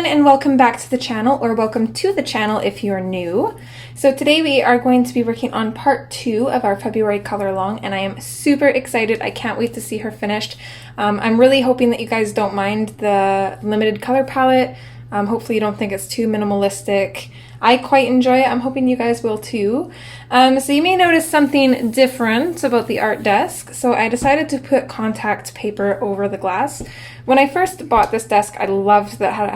everyone, and welcome back to the channel, or welcome to the channel if you're new. So today we are going to be working on part 2 of our February color along, and I am super excited. I can't wait to see her finished. I'm really hoping that you guys don't mind the limited color palette. Hopefully you don't think it's too minimalistic. I quite enjoy it. I'm hoping you guys will too. So you may notice something different about the art desk. So I decided to put contact paper over the glass. When I first bought this desk, I loved that it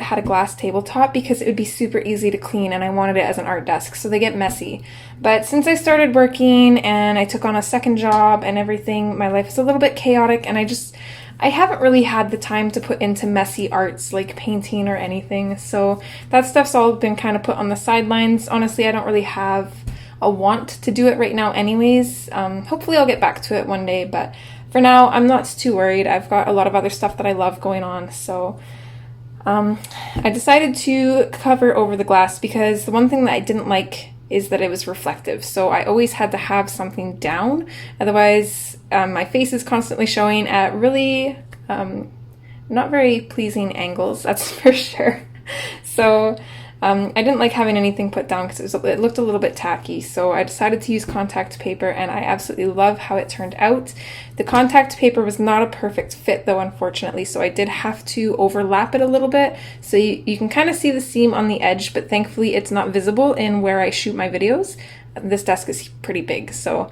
had a glass tabletop because it would be super easy to clean, and I wanted it as an art desk, so they get messy. But since I started working and I took on a second job and everything, my life is a little bit chaotic, and I haven't really had the time to put into messy arts like painting or anything, so that stuff's all been kind of put on the sidelines. Honestly, I don't really have a want to do it right now anyways. Hopefully I'll get back to it one day, but for now I'm not too worried. I've got a lot of other stuff that I love going on, so I decided to cover over the glass because the one thing that I didn't like is that it was reflective, so I always had to have something down, otherwise my face is constantly showing at really not very pleasing angles, that's for sure. So I didn't like having anything put down because it looked a little bit tacky, so I decided to use contact paper, and I absolutely love how it turned out. The contact paper was not a perfect fit though, unfortunately, so I did have to overlap it a little bit, so you can kind of see the seam on the edge, but thankfully it's not visible in where I shoot my videos. This desk is pretty big, so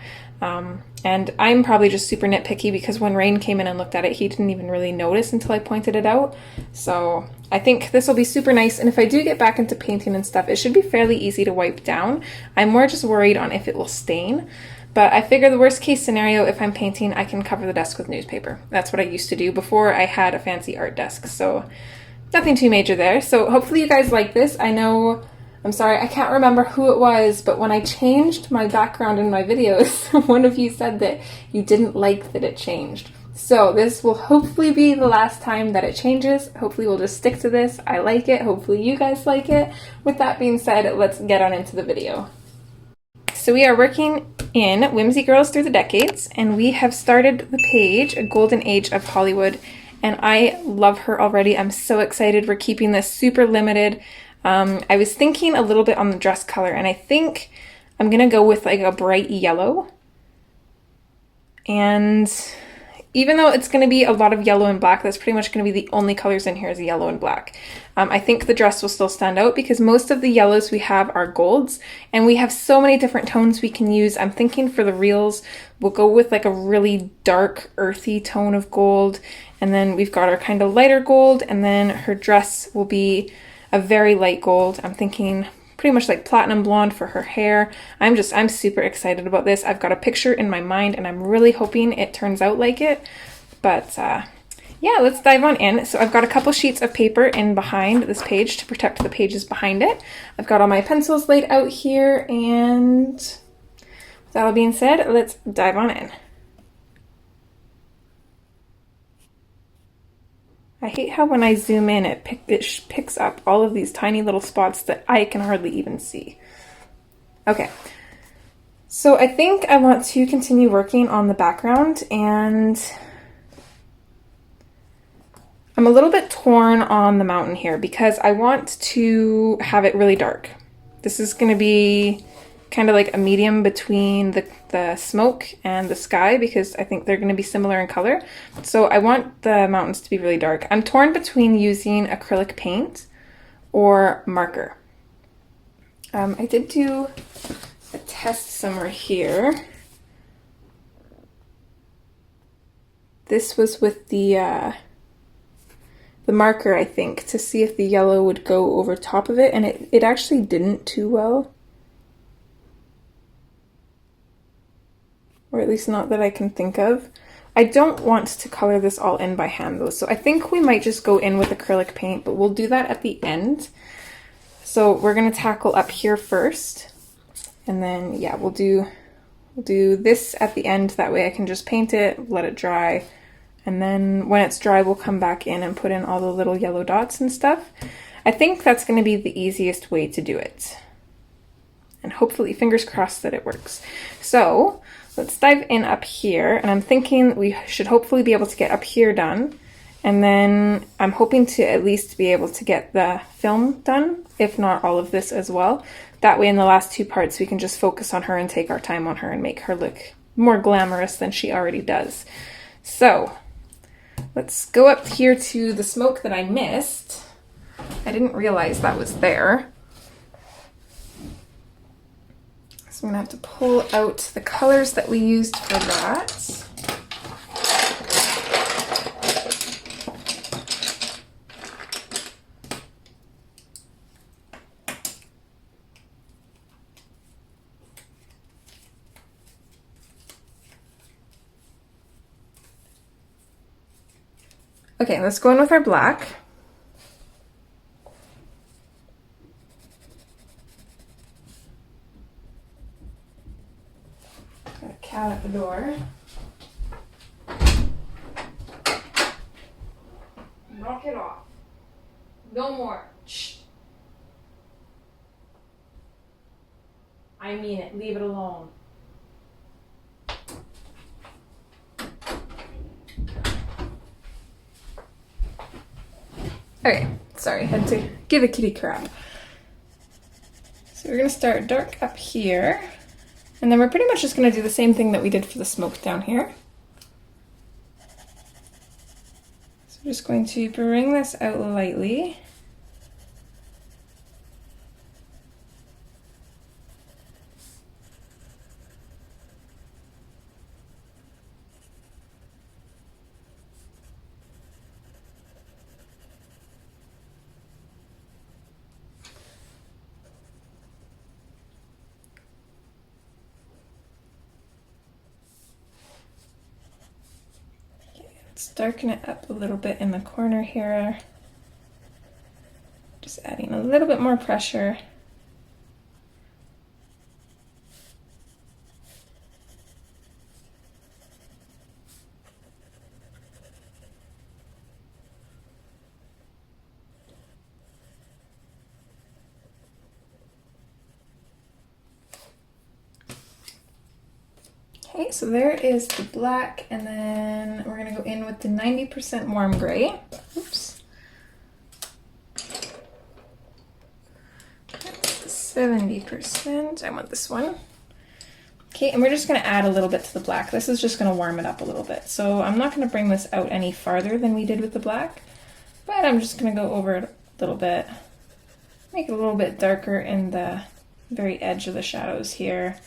and I'm probably just super nitpicky because when Rain came in and looked at it, he didn't even really notice until I pointed it out. So I think this will be super nice, and if I do get back into painting and stuff, it should be fairly easy to wipe down. I'm more just worried on if it will stain, but I figure the worst case scenario, if I'm painting, I can cover the desk with newspaper. That's what I used to do before I had a fancy art desk, so nothing too major there. So hopefully you guys like this. I'm sorry, I can't remember who it was, but when I changed my background in my videos, one of you said that you didn't like that it changed. So this will hopefully be the last time that it changes. Hopefully we'll just stick to this. I like it. Hopefully you guys like it. With that being said, let's get on into the video. So we are working in Whimsy Girls Through the Decades, and we have started the page, A Golden Age of Hollywood, and I love her already. I'm so excited. We're keeping this super limited. I was thinking a little bit on the dress color, and I think I'm gonna go with like a bright yellow. And even though it's gonna be a lot of yellow and black, that's pretty much gonna be the only colors in here is yellow and black. I think the dress will still stand out because most of the yellows we have are golds, and we have so many different tones we can use. I'm thinking for the reels, we'll go with like a really dark, earthy tone of gold, and then we've got our kind of lighter gold, and then her dress will be a very light gold. I'm thinking pretty much like platinum blonde for her hair. I'm super excited about this. I've got a picture in my mind, and I'm really hoping it turns out like it. But yeah, let's dive on in. So I've got a couple sheets of paper in behind this page to protect the pages behind it. I've got all my pencils laid out here, and with that all being said, let's dive on in. I hate how when I zoom in, it picks up all of these tiny little spots that I can hardly even see. Okay, so I think I want to continue working on the background, and I'm a little bit torn on the mountain here because I want to have it really dark. This is going to be kind of like a medium between the smoke and the sky because I think they're going to be similar in color. So I want the mountains to be really dark. I'm torn between using acrylic paint or marker. I did do a test somewhere here. This was with the marker, I think, to see if the yellow would go over top of it, and it actually didn't too well. Or at least not that I can think of. I don't want to color this all in by hand though, so I think we might just go in with acrylic paint, but we'll do that at the end. So we're gonna tackle up here first, and then yeah, we'll do this at the end. That way I can just paint it, let it dry, and then when it's dry, we'll come back in and put in all the little yellow dots and stuff. I think that's gonna be the easiest way to do it. And hopefully, fingers crossed that it works. So Let's dive in up here, and I'm thinking we should hopefully be able to get up here done, and then I'm hoping to at least be able to get the film done, if not all of this as well. That way in the last two parts we can just focus on her and take our time on her and make her look more glamorous than she already does. So let's go up here to the smoke that I missed. I didn't realize that was there. So I'm gonna have to pull out the colors that we used for that. Okay, let's go in with our black. Got a cat at the door. Knock it off. No more. Shh. I mean it. Leave it alone. Okay, sorry, had to give a kitty crap. So we're gonna start dark up here, and then we're pretty much just gonna do the same thing that we did for the smoke down here. So we're just going to bring this out lightly. Let's darken it up a little bit in the corner here. Just adding a little bit more pressure. Okay, so there is the black, and then we're gonna go in with the 90% warm gray. Oops. That's the 70%. I want this one. Okay, and we're just gonna add a little bit to the black. This is just gonna warm it up a little bit. So I'm not gonna bring this out any farther than we did with the black, but I'm just gonna go over it a little bit. Make it a little bit darker in the very edge of the shadows here.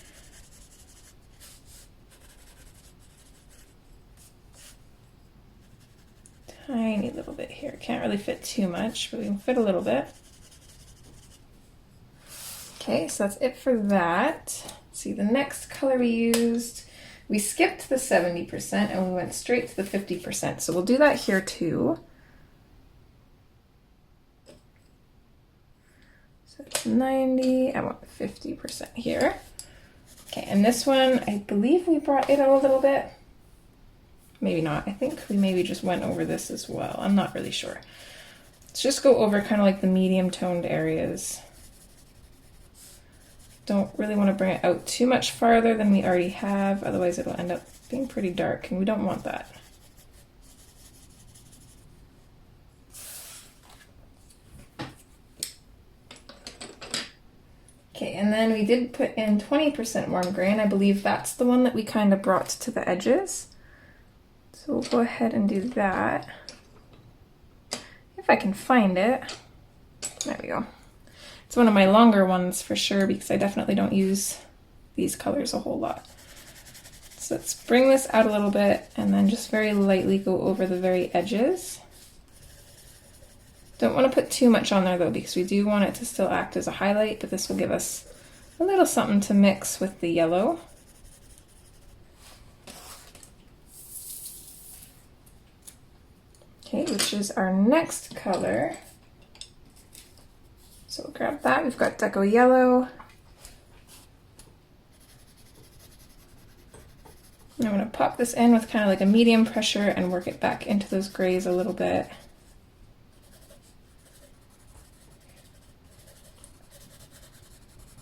Tiny little bit here. Can't really fit too much, but we can fit a little bit. Okay, so that's it for that. Let's see, the next color we used, we skipped the 70% and we went straight to the 50%. So we'll do that here too. So it's 90, I want 50% here. Okay, and this one, I believe we brought it out a little bit. Maybe not. I think we maybe just went over this as well. I'm not really sure. Let's just go over kind of like the medium toned areas. Don't really want to bring it out too much farther than we already have, otherwise it'll end up being pretty dark, and we don't want that. Okay, and then we did put in 20% warm gray, and I believe that's the one that we kind of brought to the edges. So we'll go ahead and do that. If I can find it. There we go. It's one of my longer ones for sure, because I definitely don't use these colors a whole lot. So let's bring this out a little bit and then just very lightly go over the very edges. Don't want to put too much on there though, because we do want it to still act as a highlight, but this will give us a little something to mix with the yellow. Okay, which is our next color. So we'll grab that. We've got Deco Yellow. And I'm going to pop this in with kind of like a medium pressure and work it back into those grays a little bit.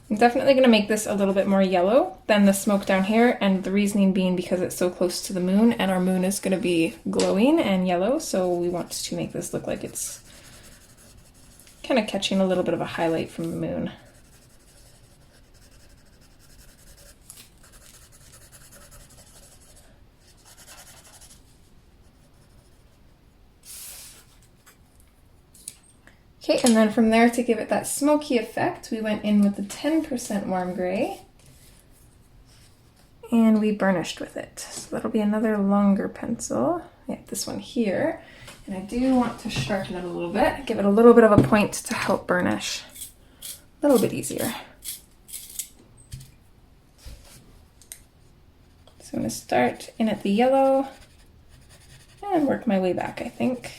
And definitely going to make this a little bit more yellow than the smoke down here, and the reasoning being because it's so close to the moon, and our moon is going to be glowing and yellow, so we want to make this look like it's kind of catching a little bit of a highlight from the moon. Okay, and then from there, to give it that smoky effect, we went in with the 10% warm gray and we burnished with it. So that'll be another longer pencil. Yeah, this one here. And I do want to sharpen it a little bit, give it a little bit of a point to help burnish. A little bit easier. So I'm going to start in at the yellow and work my way back, I think.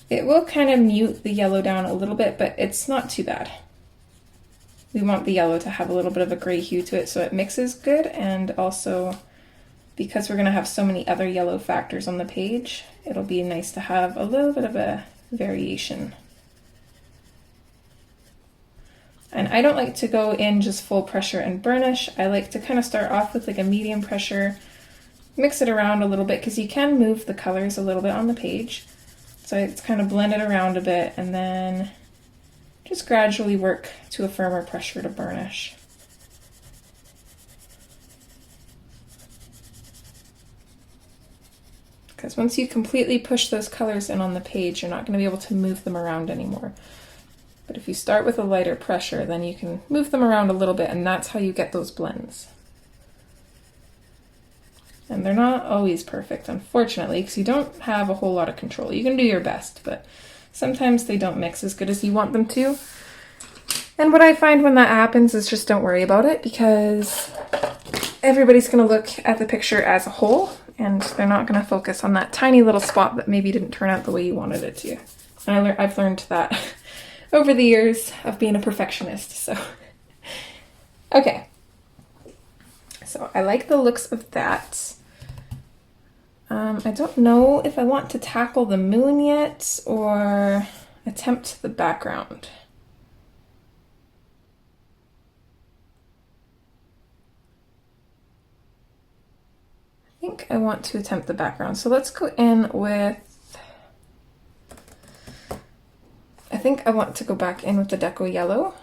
It will kind of mute the yellow down a little bit, but it's not too bad. We want the yellow to have a little bit of a gray hue to it so it mixes good, and also because we're going to have so many other yellow factors on the page, it'll be nice to have a little bit of a variation. And I don't like to go in just full pressure and burnish. I like to kind of start off with like a medium pressure, mix it around a little bit because you can move the colors a little bit on the page. So it's kind of blend it around a bit and then just gradually work to a firmer pressure to burnish. Because once you completely push those colors in on the page, you're not going to be able to move them around anymore. But if you start with a lighter pressure, then you can move them around a little bit, and that's how you get those blends. And they're not always perfect, unfortunately, because you don't have a whole lot of control. You can do your best, but sometimes they don't mix as good as you want them to. And what I find when that happens is just don't worry about it, because everybody's going to look at the picture as a whole, and they're not going to focus on that tiny little spot that maybe didn't turn out the way you wanted it to. And I've learned that over the years of being a perfectionist, so. Okay. So I like the looks of that. I don't know if I want to tackle the moon yet or attempt the background. I think I want to attempt the background. So let's go in with, I think I want to go back in with the Deco Yellow.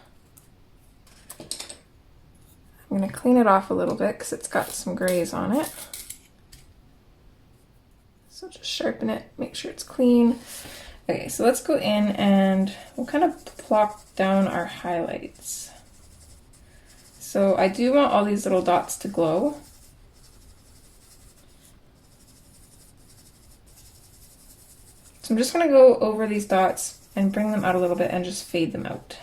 I'm going to clean it off a little bit because it's got some grays on it. So just sharpen it, make sure it's clean. Okay, so let's go in and we'll kind of plop down our highlights. So I do want all these little dots to glow. So I'm just going to go over these dots and bring them out a little bit and just fade them out.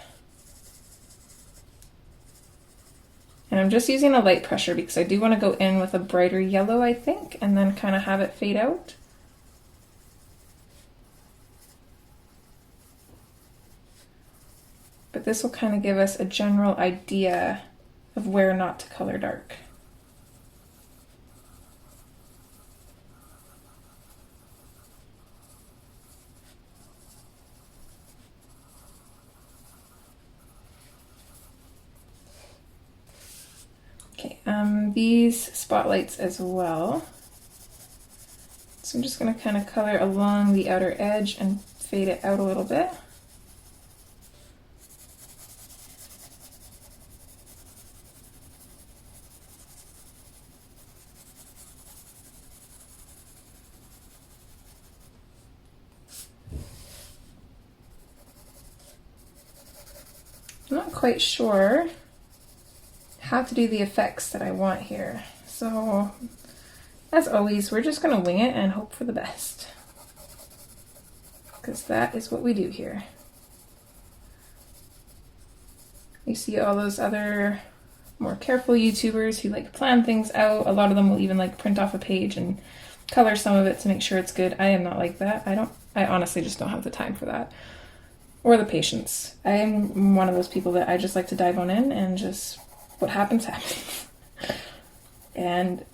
And I'm just using a light pressure because I do want to go in with a brighter yellow, I think, and then kind of have it fade out. But this will kind of give us a general idea of where not to color dark. Okay, these spotlights as well. So I'm just going to kind of color along the outer edge and fade it out a little bit. I'm not quite sure how to do the effects that I want here. So, as always, we're just going to wing it and hope for the best. Because that is what we do here. You see all those other more careful YouTubers who like plan things out. A lot of them will even like print off a page and color some of it to make sure it's good. I am not like that. I honestly just don't have the time for that. Or the patience. I am one of those people that I just like to dive on in and just what happens, happens. And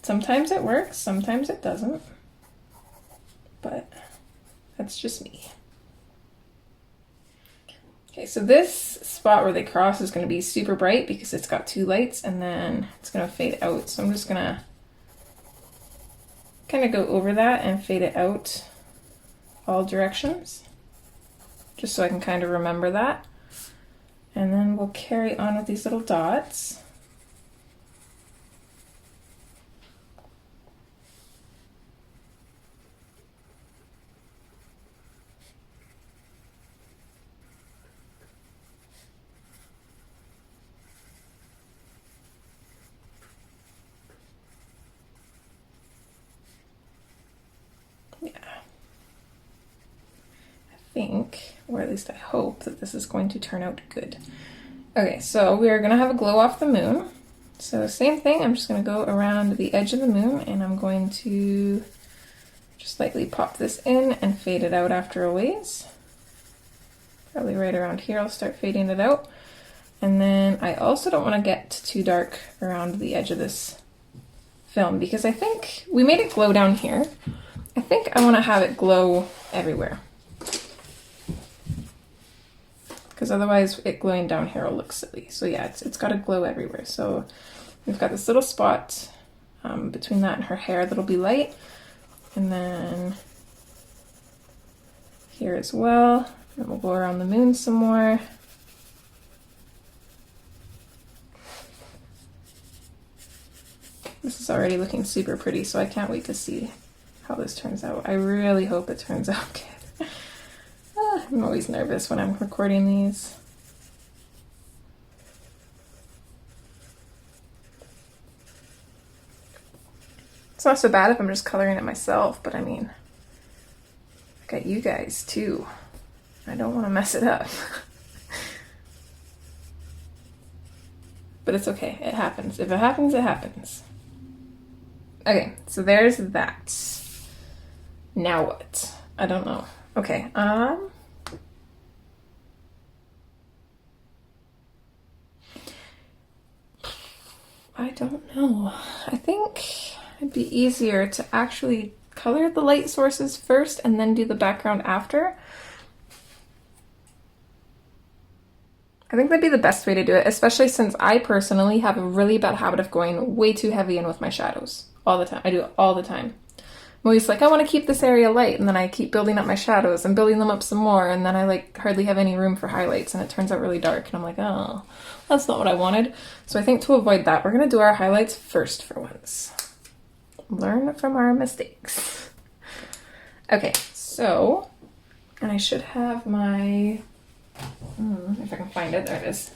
sometimes it works, sometimes it doesn't. But that's just me. Okay, so this spot where they cross is going to be super bright because it's got two lights, and then it's going to fade out. So I'm just going to kind of go over that and fade it out all directions, just so I can kind of remember that. And then we'll carry on with these little dots. Or at least I hope, that this is going to turn out good. Okay, so we are going to have a glow off the moon. So same thing, I'm just going to go around the edge of the moon, and I'm going to just lightly pop this in and fade it out after a ways. Probably right around here I'll start fading it out. And then I also don't want to get too dark around the edge of this film, because I think we made it glow down here. I think I want to have it glow everywhere, because otherwise it glowing down here will look silly. So yeah, it's got to glow everywhere. So we've got this little spot between that and her hair that'll be light, and then here as well. And we'll go around the moon some more. This is already looking super pretty, so I can't wait to see how this turns out. I really hope it turns out good. I'm always nervous when I'm recording these. It's not so bad if I'm just coloring it myself, but I mean, I got you guys too. I don't want to mess it up. But it's okay, it happens. If it happens, it happens. Okay, so there's that. Now what? I don't know. Okay, I don't know. I think it'd be easier to actually color the light sources first and then do the background after. I think that'd be the best way to do it, especially since I personally have a really bad habit of going way too heavy in with my shadows all the time. I do it all the time. I'm always like, I want to keep this area light, and then I keep building up my shadows and building them up some more, and then I like hardly have any room for highlights, and it turns out really dark, and I'm like, oh, that's not what I wanted. So I think to avoid that, we're going to do our highlights first for once. Learn from our mistakes. Okay, so, and I should have my, if I can find it, there it is.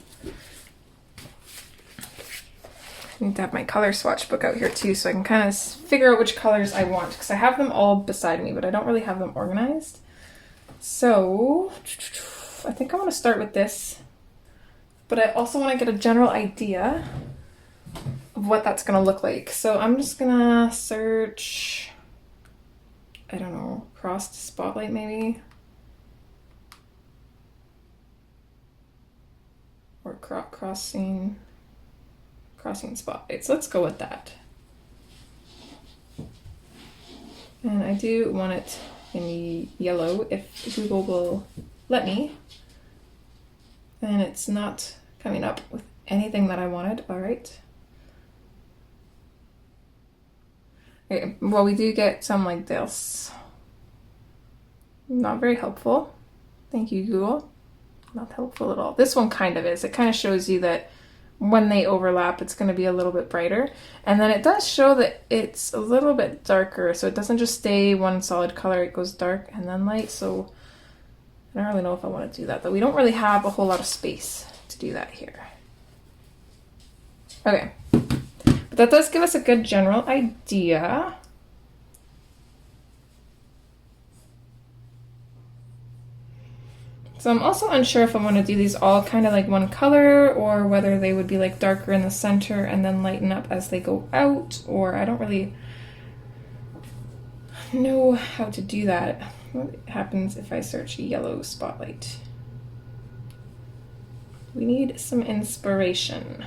I need to have my color swatch book out here too, so I can kind of figure out which colors I want, because I have them all beside me, but I don't really have them organized. So I think I want to start with this, but I also want to get a general idea of what that's going to look like. So I'm just going to search, I don't know, crossed spotlight maybe, or crossing spotlights. Let's go with that. And I do want it in yellow if Google will let me. And it's not coming up with anything that I wanted. All right. Okay, well, we do get some like this. Not very helpful. Thank you, Google. Not helpful at all. This one kind of is. It kind of shows you that when they overlap, it's going to be a little bit brighter. And then it does show that it's a little bit darker, so it doesn't just stay one solid color, it goes dark and then light. So I don't really know if I want to do that, though. We don't really have a whole lot of space to do that here. Okay, but that does give us a good general idea. So I'm also unsure if I want to do these all kind of like one color, or whether they would be like darker in the center and then lighten up as they go out, or I don't really know how to do that. What happens if I search yellow spotlight? We need some inspiration.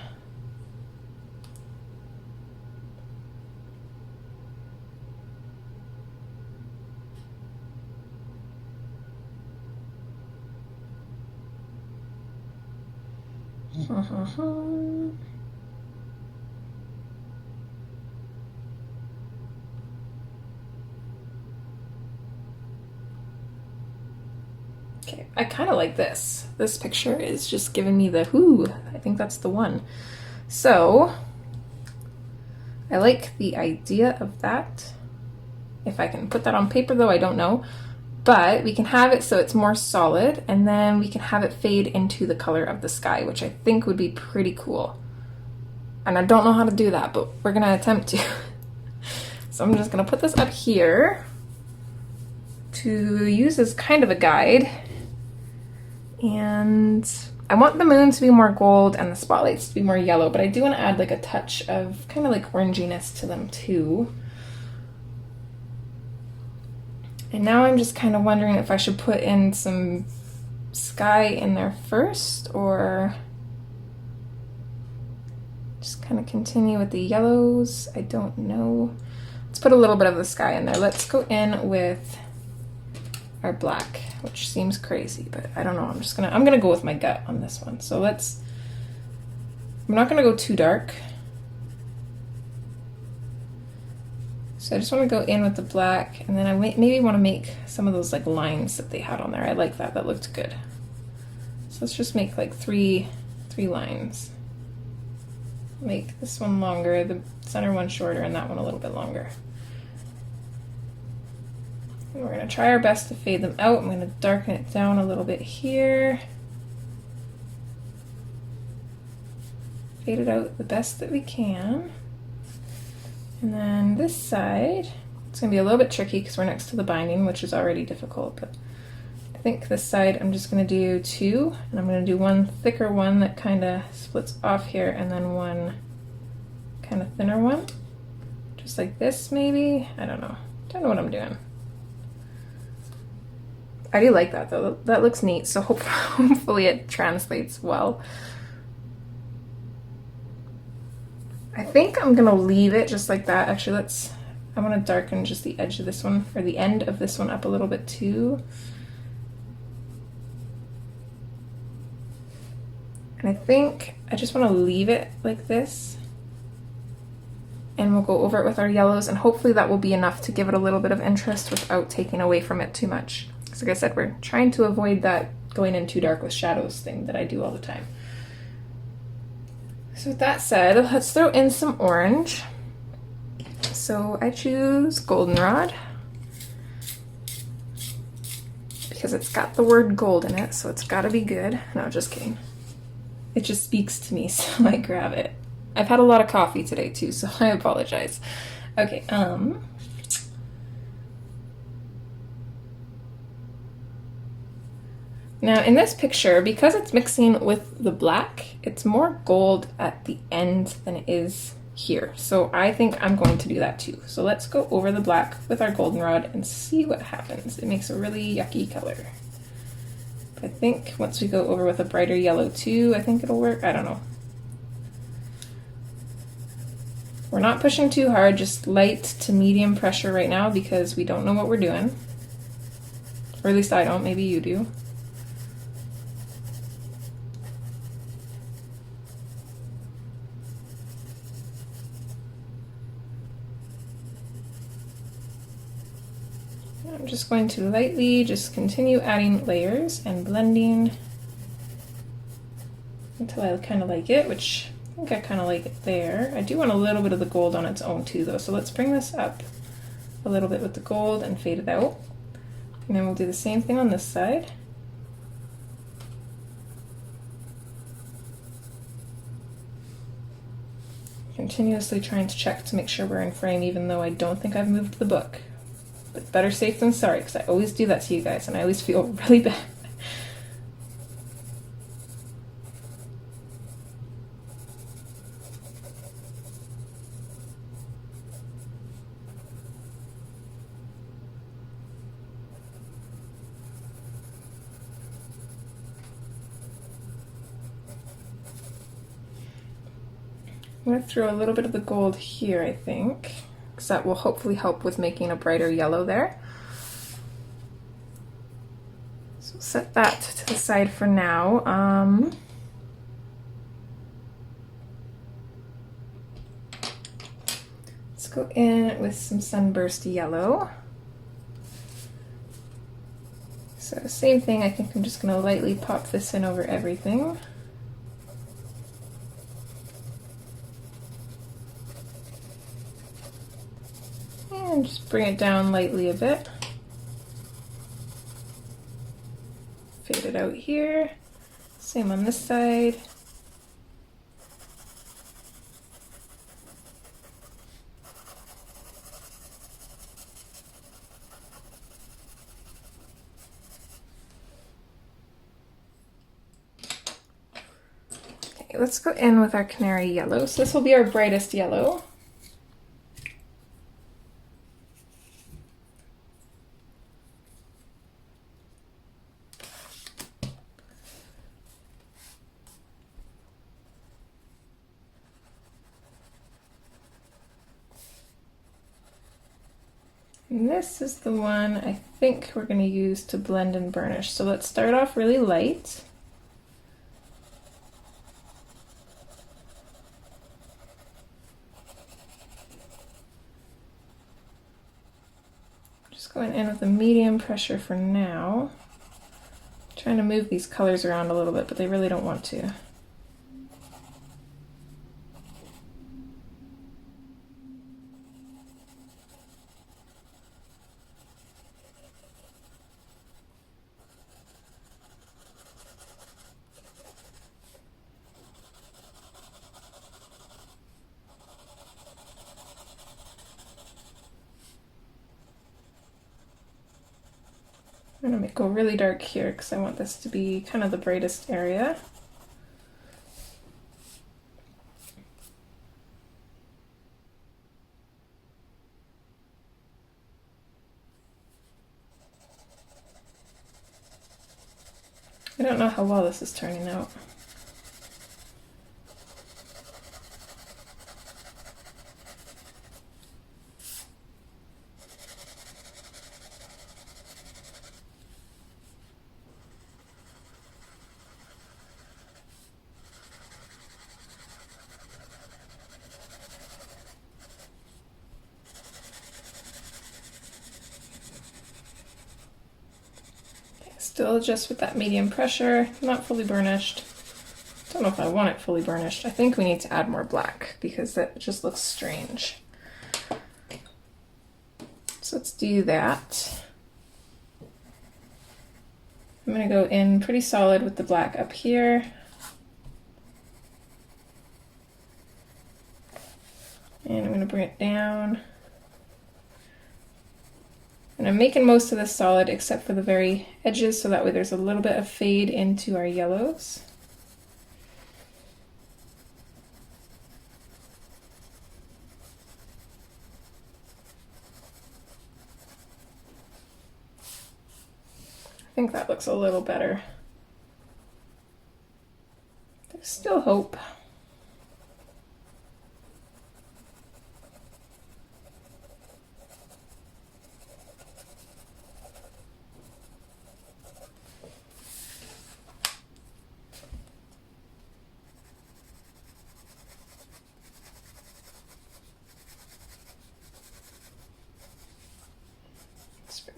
Okay, I kind of like this. This picture is just giving me the whoo. I think that's the one. So I like the idea of that. If I can put that on paper though, I don't know. But we can have it so it's more solid, and then we can have it fade into the color of the sky, which I think would be pretty cool. And I don't know how to do that, but we're gonna attempt to. So I'm just gonna put this up here to use as kind of a guide. And I want the moon to be more gold and the spotlights to be more yellow, but I do want to add like a touch of kind of like oranginess to them too. And now I'm just kind of wondering if I should put in some sky in there first, or just kind of continue with the yellows. I don't know. Let's put a little bit of the sky in there. Let's go in with our black, which seems crazy, but I don't know. I'm gonna go with my gut on this one. So I'm not gonna go too dark. So I just want to go in with the black, and then I maybe want to make some of those like lines that they had on there. I like that. That looked good. So let's just make like three lines. Make this one longer, the center one shorter, and that one a little bit longer. And we're going to try our best to fade them out. I'm going to darken it down a little bit here. Fade it out the best that we can. And then this side, it's going to be a little bit tricky because we're next to the binding, which is already difficult, but I think this side I'm just going to do 2, and I'm going to do one thicker one that kind of splits off here, and then one kind of thinner one, just like this maybe. I don't know what I'm doing. I do like that though. That looks neat, so hopefully it translates well. I think I'm gonna leave it just like that. Actually, I want to darken just the edge of this one, or the end of this one, up a little bit too. And I think I just want to leave it like this. And we'll go over it with our yellows, and hopefully that will be enough to give it a little bit of interest without taking away from it too much. Because like I said, we're trying to avoid that going in too dark with shadows thing that I do all the time. So with that said, let's throw in some orange. So I choose goldenrod because it's got the word gold in it, so it's got to be good. No, just kidding. It just speaks to me, so I grab it. I've had a lot of coffee today too, so I apologize. Okay, now in this picture, because it's mixing with the black, it's more gold at the end than it is here. So I think I'm going to do that too. So let's go over the black with our goldenrod and see what happens. It makes a really yucky color. But I think once we go over with a brighter yellow too, I think it'll work. I don't know. We're not pushing too hard, just light to medium pressure right now because we don't know what we're doing. Or at least I don't, maybe you do. I'm just going to lightly just continue adding layers and blending until I kind of like it, which I think I kind of like it there. I do want a little bit of the gold on its own too though, so let's bring this up a little bit with the gold and fade it out. And then we'll do the same thing on this side. Continuously trying to check to make sure we're in frame, even though I don't think I've moved the book. But better safe than sorry, because I always do that to you guys, and I always feel really bad. I'm going to throw a little bit of the gold here, I think, because that will hopefully help with making a brighter yellow there. So set that to the side for now. Let's go in with some Sunburst Yellow. So same thing, I think I'm just going to lightly pop this in over everything. And just bring it down lightly a bit. Fade it out here. Same on this side. Okay, let's go in with our Canary Yellow. So this will be our brightest yellow. And this is the one I think we're going to use to blend and burnish. So let's start off really light. Just going in with a medium pressure for now. Trying to move these colors around a little bit, but they really don't want to. I'm going to go really dark here because I want this to be kind of the brightest area. I don't know how well this is turning out. Still just with that medium pressure, not fully burnished. Don't know if I want it fully burnished. I think we need to add more black because that just looks strange. So let's do that. I'm going to go in pretty solid with the black up here. And I'm going to bring it down. And I'm making most of this solid except for the very edges, so that way there's a little bit of fade into our yellows. I think that looks a little better. There's still hope.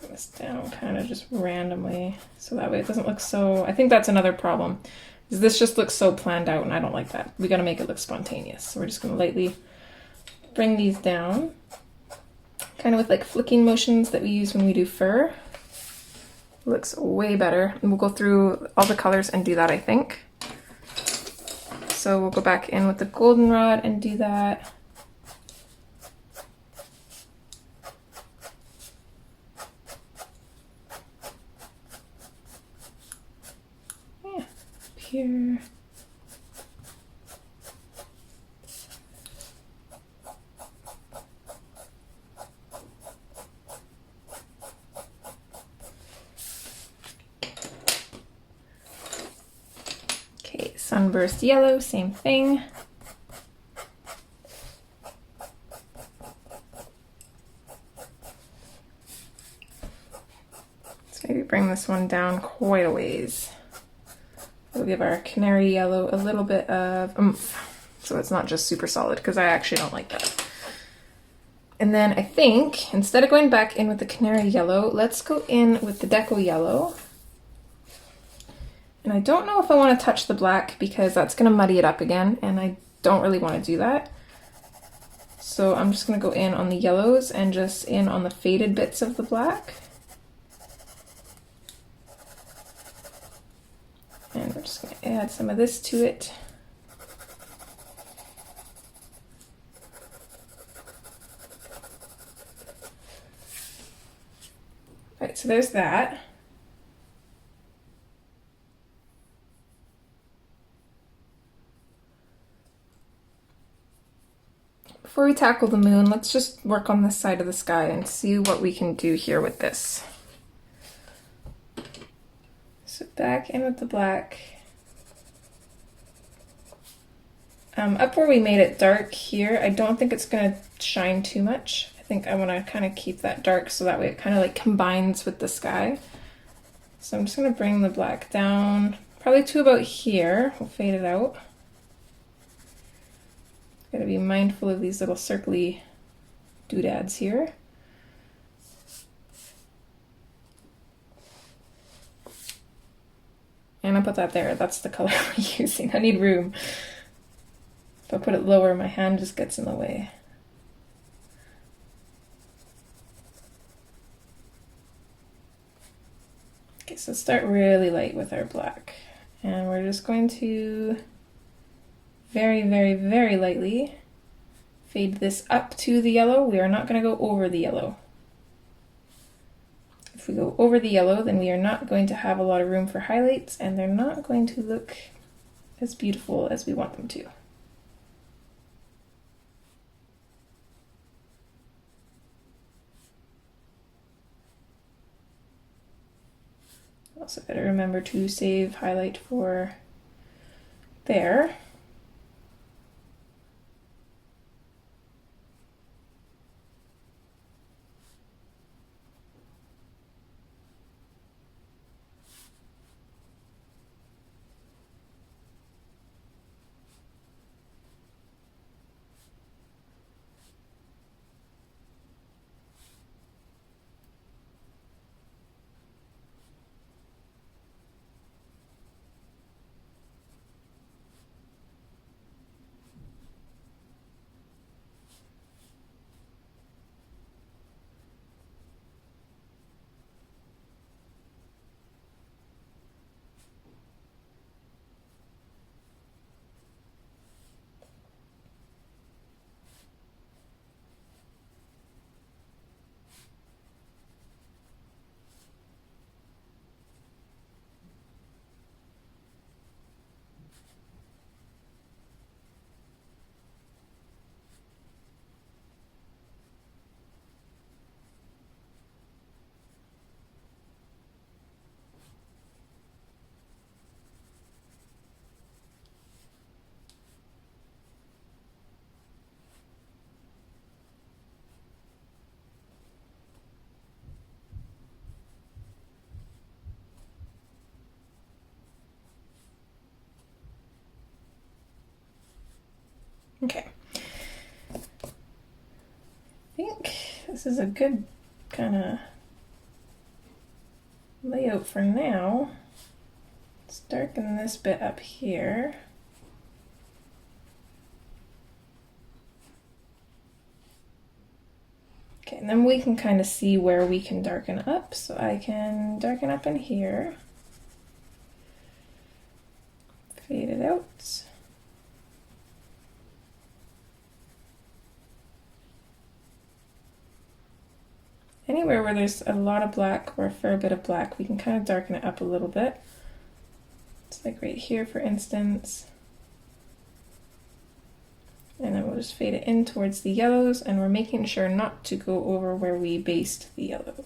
Bring this down kind of just randomly so that way it doesn't look so, I think that's another problem, is this just looks so planned out and I don't like that. We got to make it look spontaneous. So we're just going to lightly bring these down, kind of with like flicking motions that we use when we do fur. Looks way better. And we'll go through all the colors and do that, I think. So we'll go back in with the goldenrod and do that. Here. Okay, Sunburst Yellow, same thing. Let's maybe bring this one down quite a ways. We'll give our Canary Yellow a little bit of oomph, so it's not just super solid, because I actually don't like that. And then I think, instead of going back in with the Canary Yellow, let's go in with the Deco Yellow. And I don't know if I want to touch the black because that's going to muddy it up again, and I don't really want to do that. So I'm just going to go in on the yellows and just in on the faded bits of the black. And we're just going to add some of this to it. All right, so there's that. Before we tackle the moon, let's just work on this side of the sky and see what we can do here with this. So back in with the black. Up where we made it dark here, I don't think it's going to shine too much. I think I want to kind of keep that dark so that way it kind of like combines with the sky. So I'm just going to bring the black down, probably to about here. We'll fade it out. Got to be mindful of these little circly doodads here. And I'll put that there. That's the color we're using. I need room. If I put it lower, my hand just gets in the way. Okay, so start really light with our black. And we're just going to very, very, very lightly fade this up to the yellow. We are not going to go over the yellow. If we go over the yellow, then we are not going to have a lot of room for highlights, and they're not going to look as beautiful as we want them to. Also gotta remember to save highlight for there. Okay. I think this is a good kind of layout for now. Let's darken this bit up here. Okay, and then we can kind of see where we can darken up. So I can darken up in here. Fade it out. Anywhere where there's a lot of black or a fair bit of black, we can kind of darken it up a little bit. It's like right here, for instance. And then we'll just fade it in towards the yellows, and we're making sure not to go over where we based the yellow.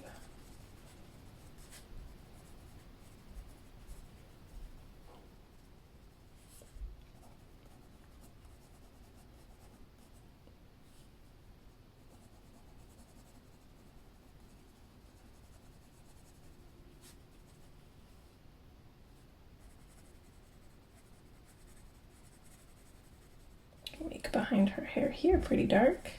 Make behind her hair here pretty dark.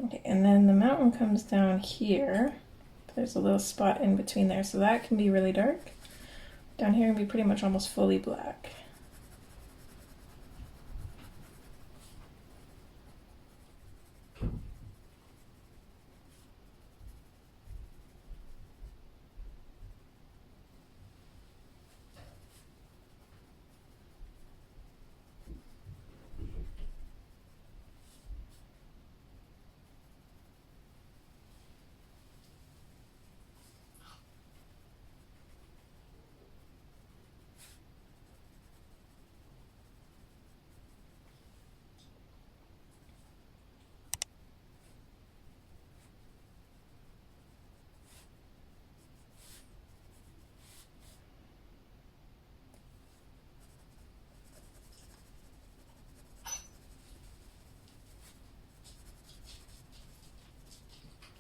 Okay, and then the mountain comes down here. There's a little spot in between there, so that can be really dark. Down here can be pretty much almost fully black.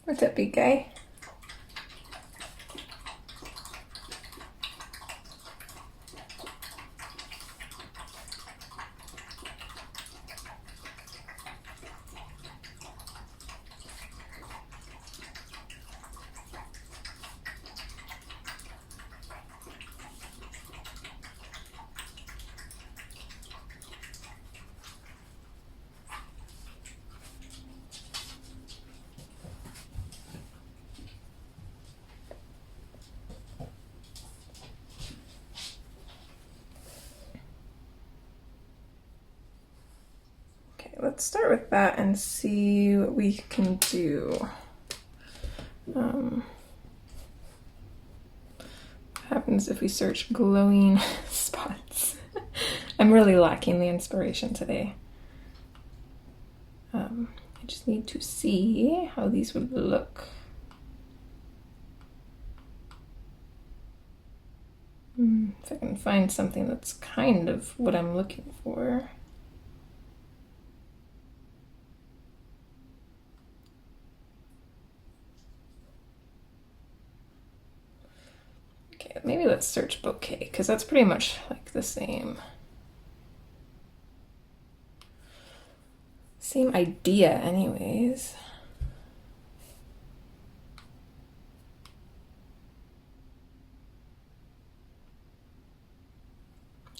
What's up, big guy? Let's start with that and see what we can do. What happens if we search glowing spots? I'm really lacking the inspiration today. I just need to see how these would look. If I can find something that's kind of what I'm looking for. Maybe let's search bouquet, because that's pretty much like the same idea anyways.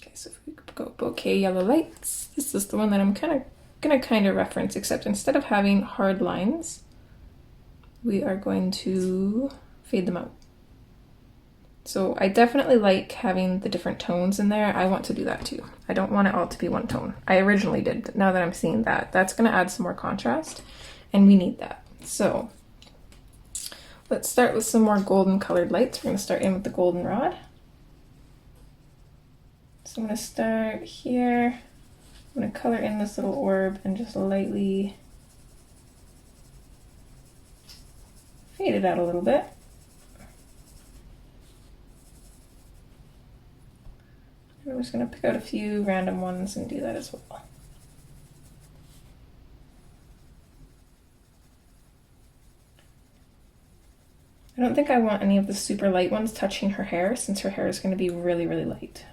Okay, so if we go bouquet yellow lights, this is the one that I'm gonna reference, except instead of having hard lines, we are going to fade them out. So I definitely like having the different tones in there. I want to do that too. I don't want it all to be one tone. I originally did, but now that I'm seeing that, that's gonna add some more contrast, and we need that. So let's start with some more golden colored lights. We're gonna start in with the goldenrod. So I'm gonna start here. I'm gonna color in this little orb and just lightly fade it out a little bit. I'm just going to pick out a few random ones and do that as well. I don't think I want any of the super light ones touching her hair, since her hair is going to be really, really light.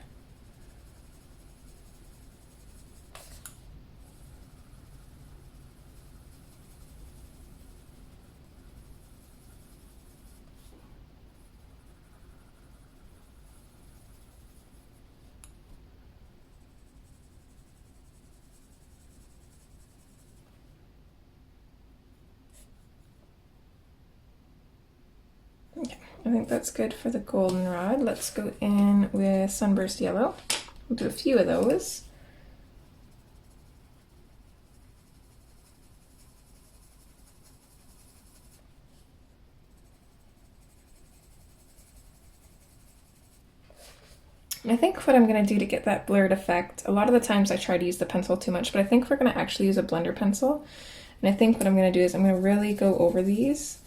Okay, I think that's good for the goldenrod. Let's go in with Sunburst Yellow. We'll do a few of those. And I think what I'm going to do to get that blurred effect, a lot of the times I try to use the pencil too much, but I think we're going to actually use a blender pencil. And I think what I'm going to do is I'm going to really go over these.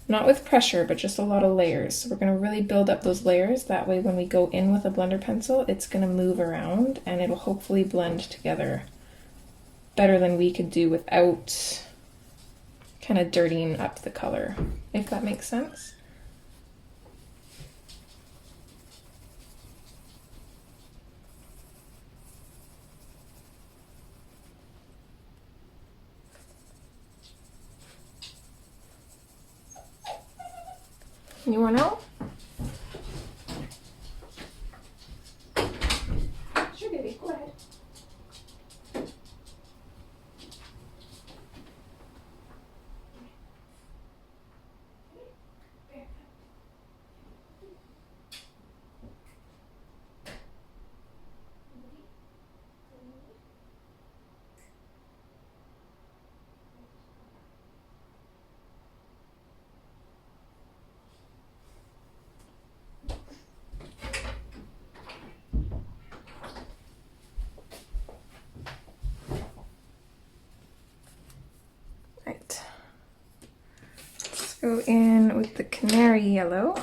Not with pressure, but just a lot of layers. So we're going to really build up those layers. That way when we go in with a blender pencil, it's going to move around and it'll hopefully blend together better than we could do without kind of dirtying up the color, if that makes sense. Any more now? Sure, baby. Go ahead. Right. Let's go in with the Canary Yellow.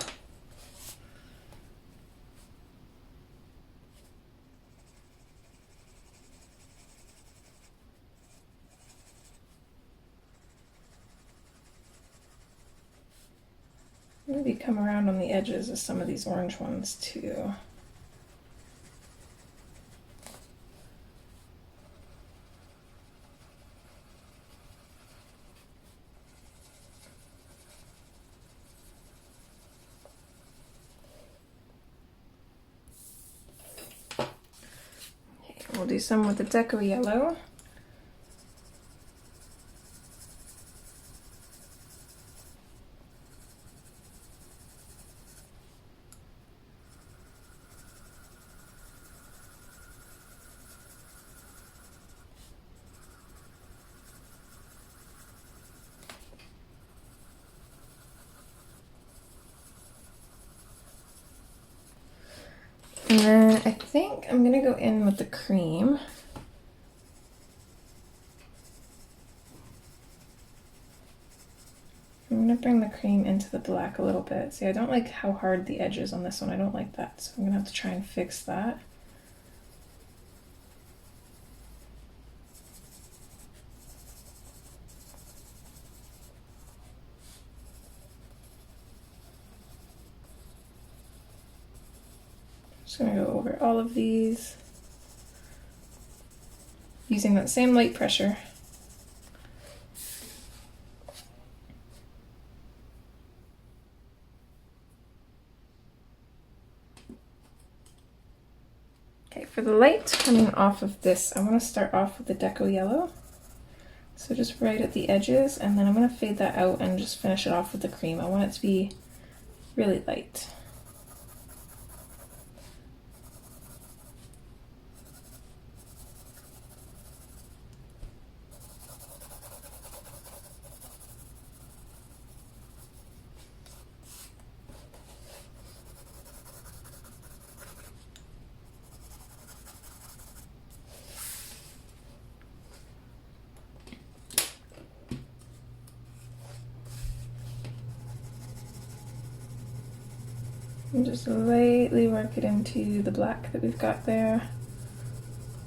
Maybe come around on the edges of some of these orange ones too. Okay, we'll do some with the Deco Yellow. And then I think I'm gonna go in with the cream. I'm gonna bring the cream into the black a little bit. See, I don't like how hard the edge is on this one. I don't like that, so I'm gonna have to try and fix that. Just gonna go over all of these using that same light pressure. Okay, for the light coming off of this, I want to start off with the Deco Yellow. So just right at the edges, and then I'm going to fade that out and just finish it off with the cream. I want it to be really light. And just lightly work it into the black that we've got there.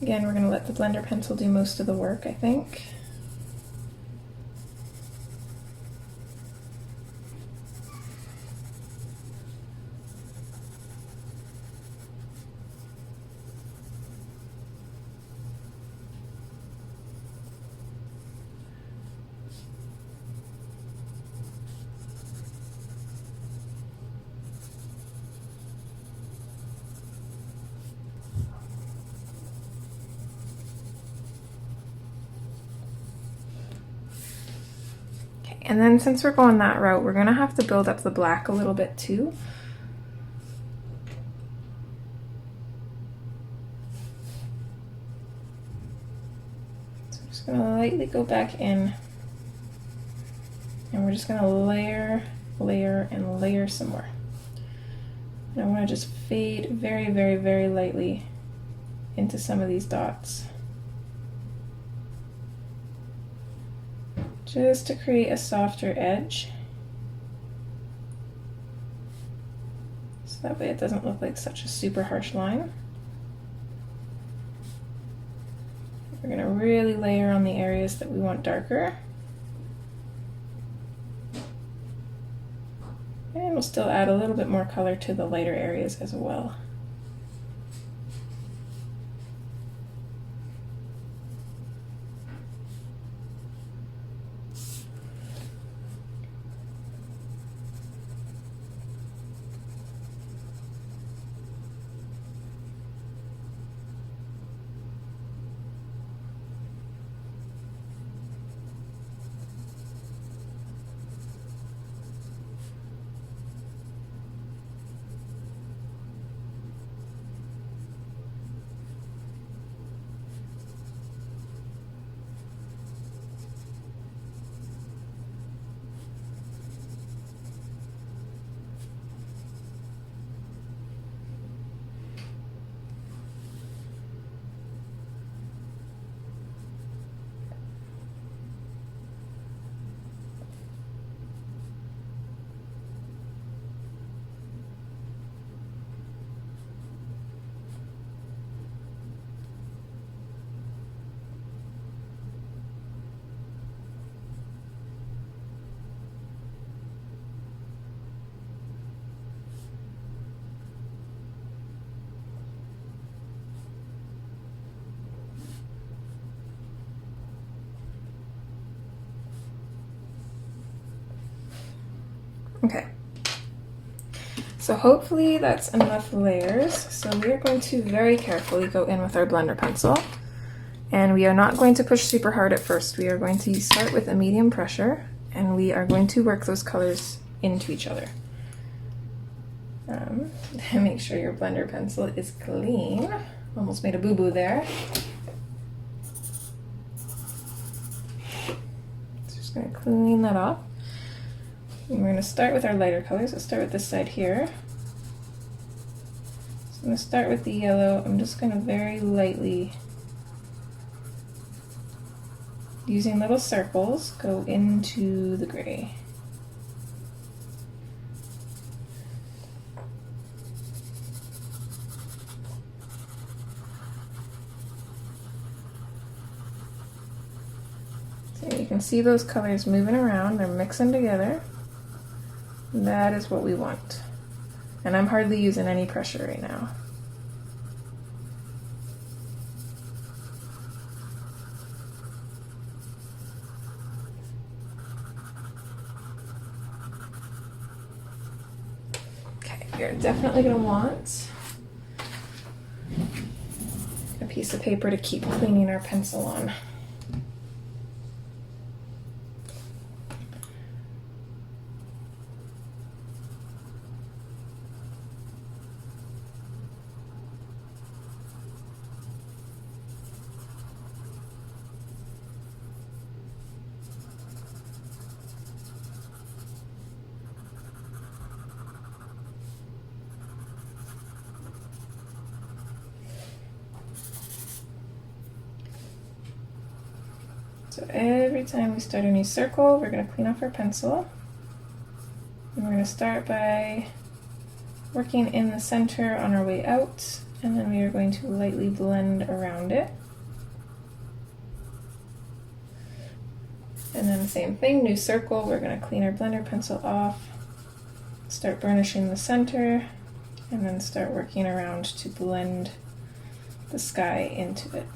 Again, we're going to let the blender pencil do most of the work, I think. And then since we're going that route, we're gonna have to build up the black a little bit too. So I'm just gonna lightly go back in, and we're just gonna layer, layer, and layer some more. And I wanna just fade very, very, very lightly into some of these dots, just to create a softer edge, so that way it doesn't look like such a super harsh line. We're going to really layer on the areas that we want darker, and we'll still add a little bit more color to the lighter areas as well. So hopefully that's enough layers. So we are going to very carefully go in with our blender pencil. And we are not going to push super hard at first. We are going to start with a medium pressure, and we are going to work those colors into each other. Make sure your blender pencil is clean. Almost made a boo-boo there. So just going to clean that off. And we're going to start with our lighter colors. Let's start with this side here. So I'm going to start with the yellow. I'm just going to very lightly, using little circles, go into the gray. So you can see those colors moving around, they're mixing together. That is what we want. And I'm hardly using any pressure right now. Okay, you're definitely going to want a piece of paper to keep cleaning our pencil on. So every time we start a new circle, we're going to clean off our pencil. And we're going to start by working in the center on our way out, and then we are going to lightly blend around it. And then the same thing, new circle, we're going to clean our blender pencil off, start burnishing the center, and then start working around to blend the sky into it.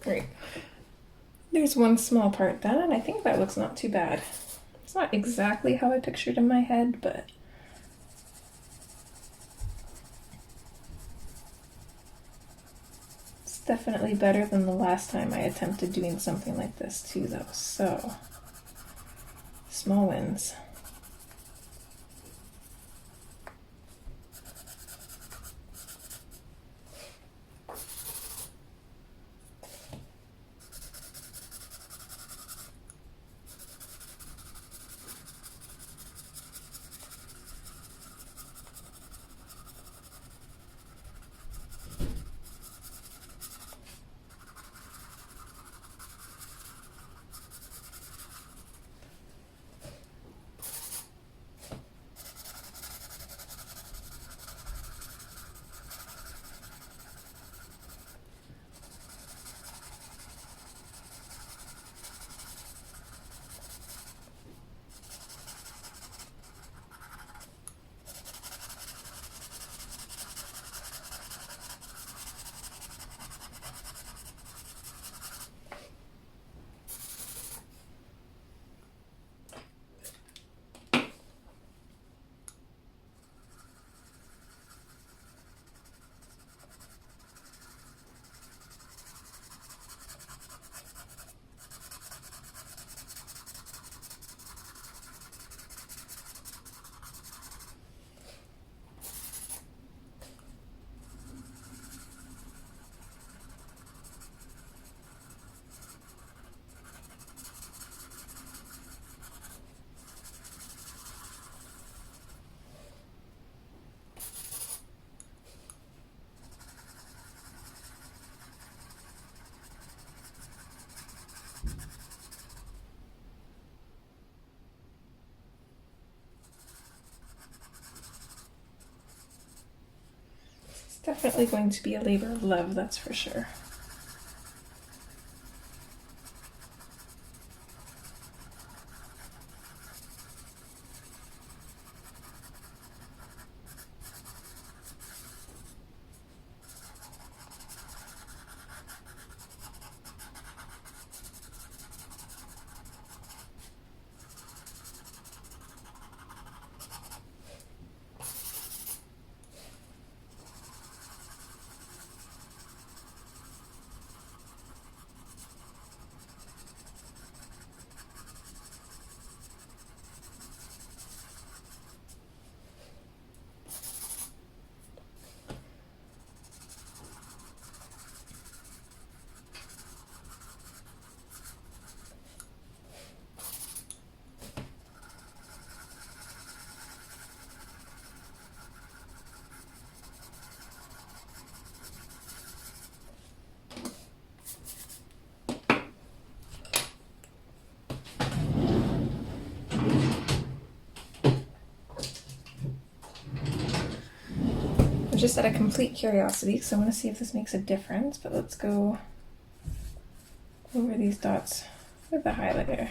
Great. There's one small part done, and I think that looks not too bad. It's not exactly how I pictured in my head, but it's definitely better than the last time I attempted doing something like this too, though. So, small wins. definitely going to be a labor of love, that's for sure. Just out of complete curiosity, because I want to see if this makes a difference, but let's go over these dots with the highlighter.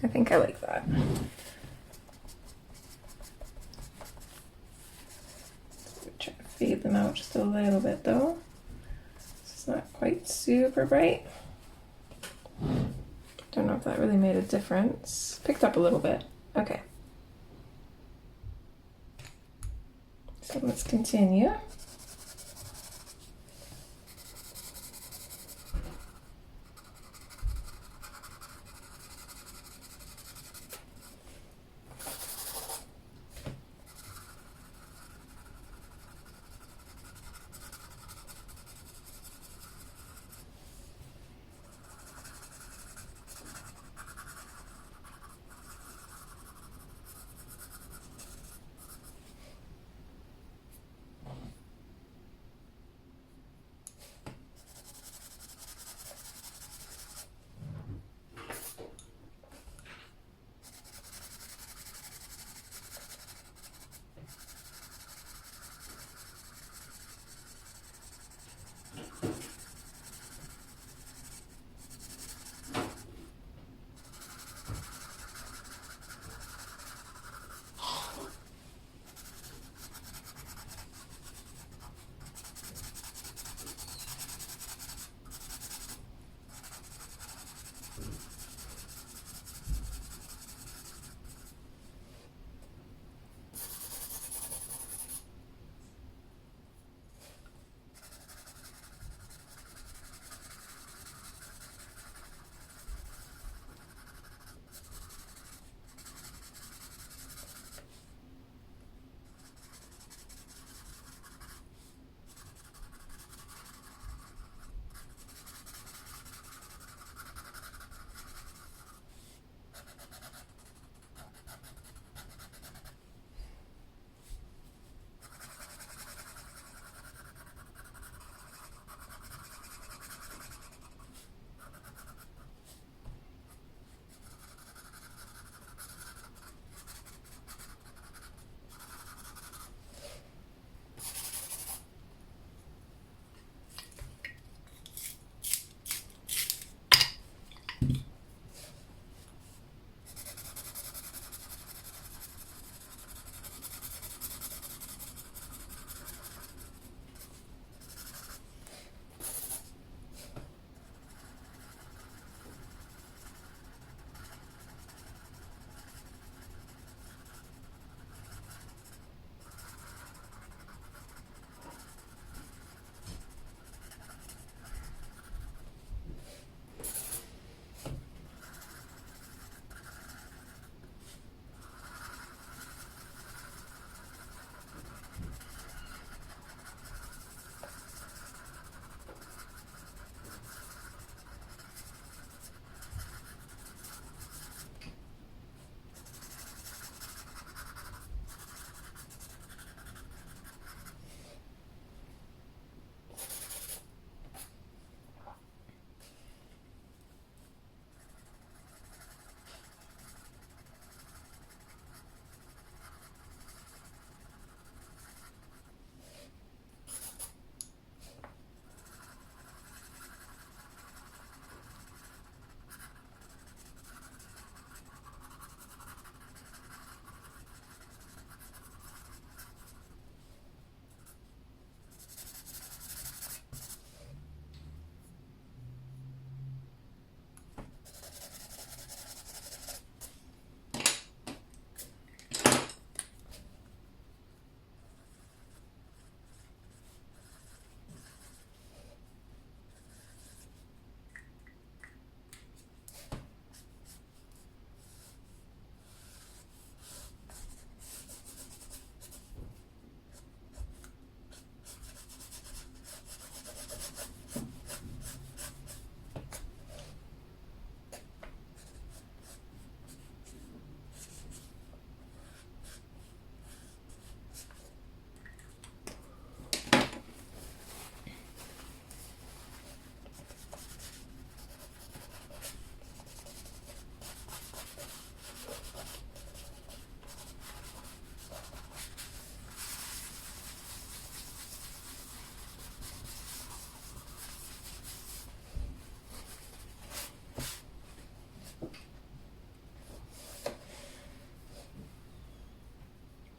I think I like that. Try to fade them out just a little bit though. It's not quite super bright. Don't know if that really made a difference. Picked up a little bit. Okay. So let's continue.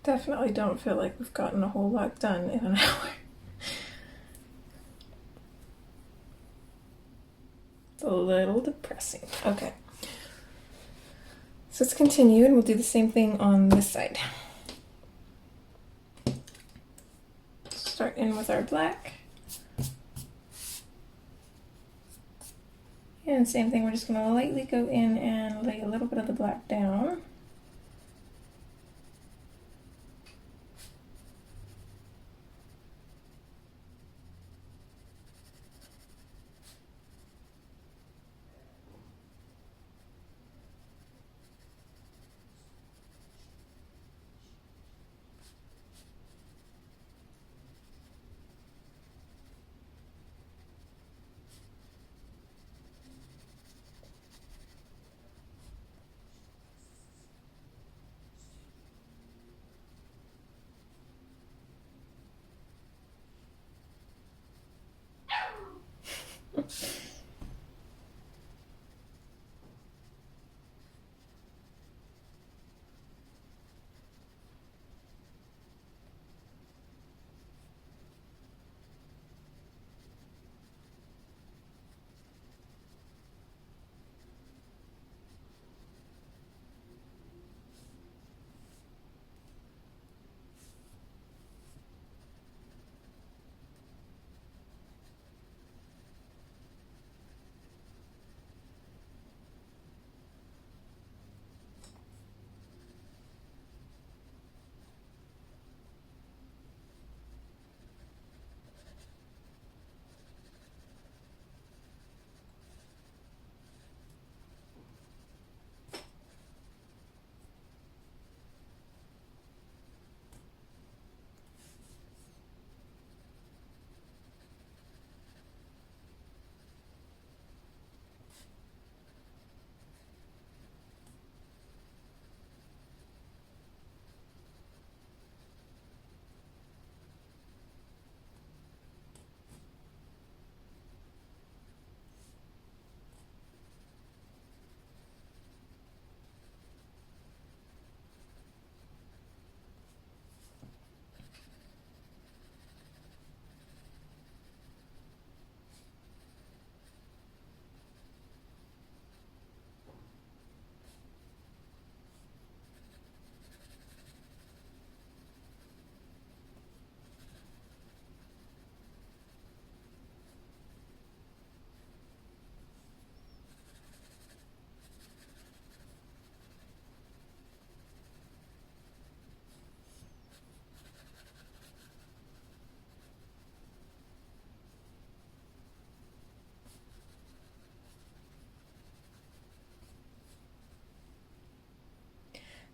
definitely don't feel like we've gotten a whole lot done in an hour. It's a little depressing. Okay. So let's continue and we'll do the same thing on this side. Start in with our black. And same thing, we're just going to lightly go in and lay a little bit of the black down.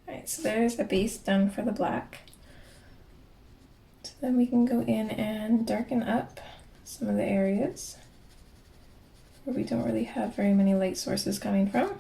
Alright, so there's a base done for the black. So then we can go in and darken up some of the areas where we don't really have very many light sources coming from.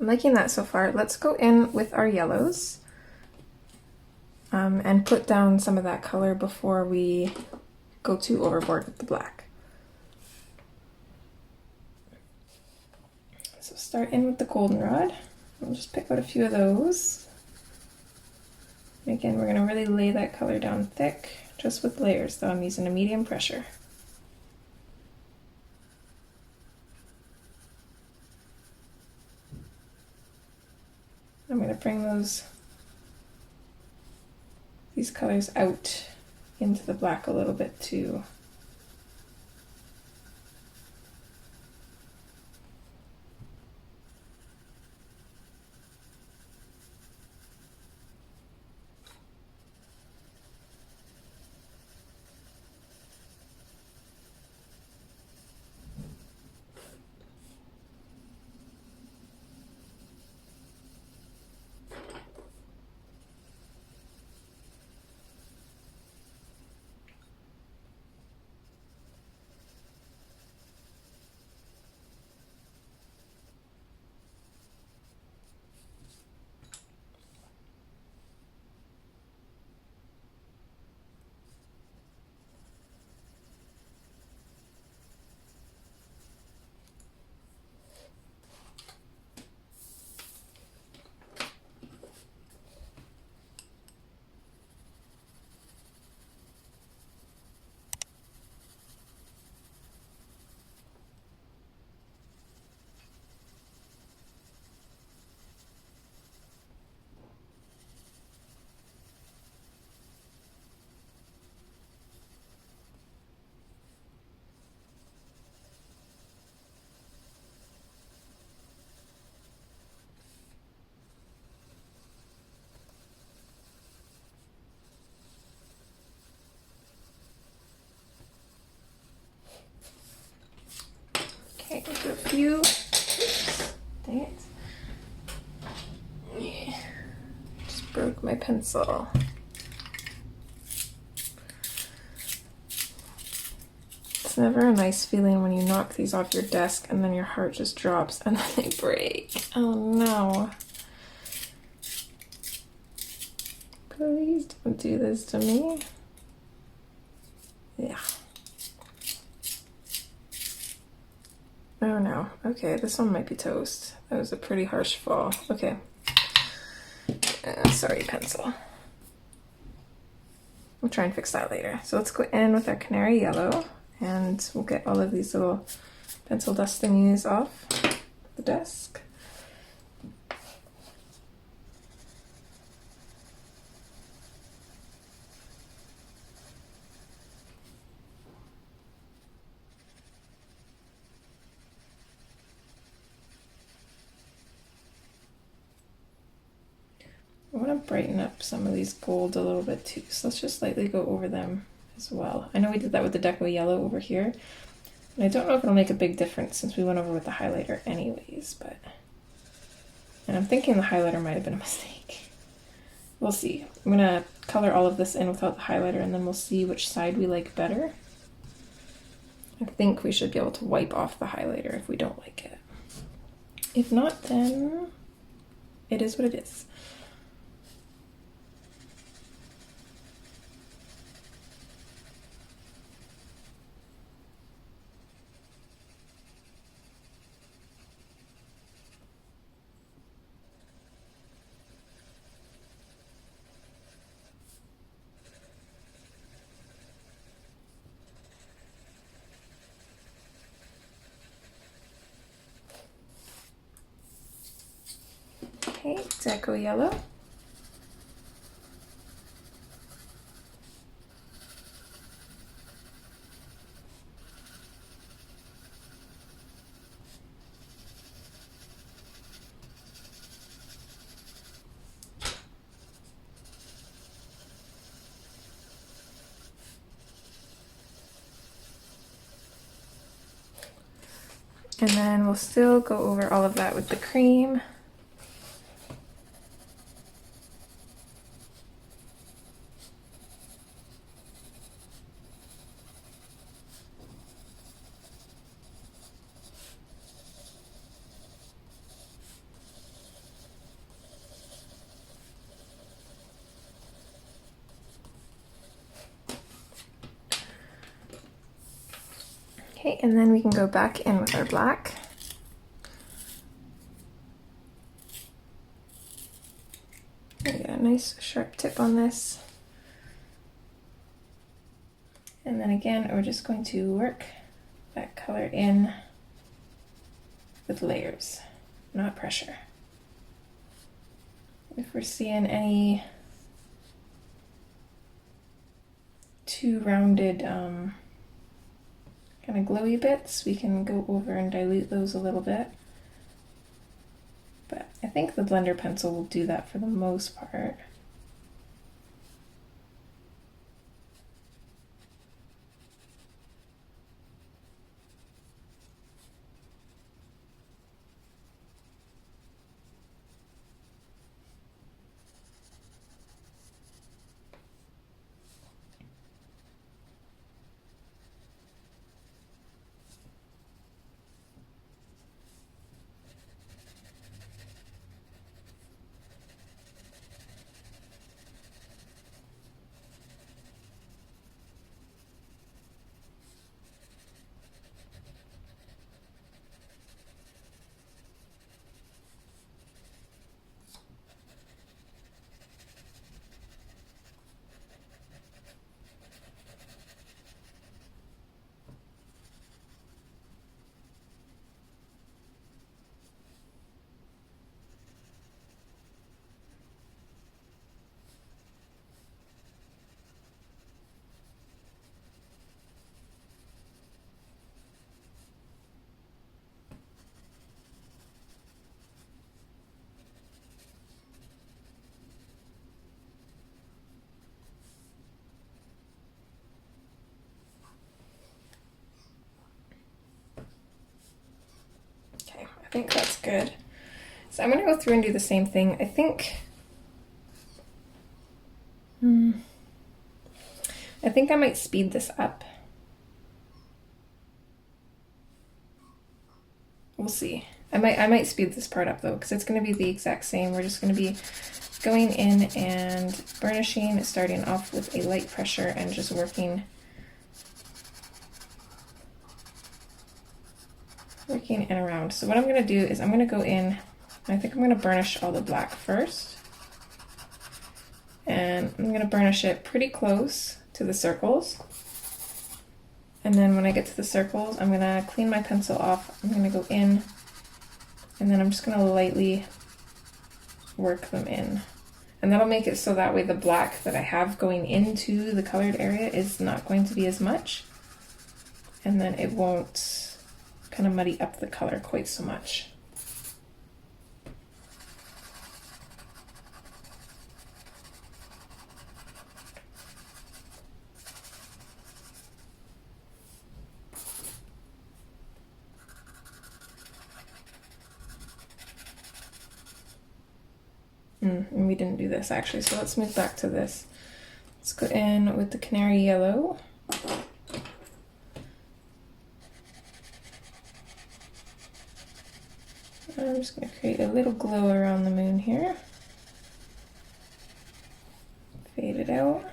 I'm liking that so far. Let's go in with our yellows and put down some of that color before we go too overboard with the black. So start in with the goldenrod. We'll just pick out a few of those. And again, we're going to really lay that color down thick, just with layers, though I'm using a medium pressure. I'm going to bring these colors out into the black a little bit too. Okay, we'll do a few. Dang it. Yeah. Just broke my pencil. It's never a nice feeling when you knock these off your desk and then your heart just drops and then they break. Oh no. Please don't do this to me. Yeah. Oh no. Okay, this one might be toast. That was a pretty harsh fall. Okay. Sorry, pencil. We'll try and fix that later. So let's go in with our Canary Yellow and we'll get all of these little pencil dust thingies off the desk. I want to brighten up some of these gold a little bit too, so let's just lightly go over them as well. I know we did that with the Deco Yellow over here, and I don't know if it'll make a big difference since we went over with the highlighter anyways, but... And I'm thinking the highlighter might have been a mistake. We'll see. I'm going to color all of this in without the highlighter, and then we'll see which side we like better. I think we should be able to wipe off the highlighter if we don't like it. If not, then it is what it is. Okay, Deco Yellow. And then we'll still go over all of that with the cream. Okay, and then we can go back in with our black. Get a nice sharp tip on this. And then again, we're just going to work that color in with layers, not pressure. If we're seeing any too rounded kind of glowy bits, we can go over and dilute those a little bit. But I think the blender pencil will do that for the most part. Okay, I think that's good. So I'm going to go through and do the same thing. I think I might speed this up. We'll see. I might speed this part up though, because it's going to be the exact same. We're just going to be going in and burnishing, starting off with a light pressure and just working and around. So what I'm going to do is I'm going to go in, I think I'm going to burnish all the black first. And I'm going to burnish it pretty close to the circles. And then when I get to the circles, I'm going to clean my pencil off. I'm going to go in, and then I'm just going to lightly work them in. And that'll make it so that way the black that I have going into the colored area is not going to be as much. And then it won't kind of muddy up the color quite so much. And we didn't do this actually, so let's move back to this. Let's go in with the Canary Yellow. I'm just going to create a little glow around the moon here. Fade it out.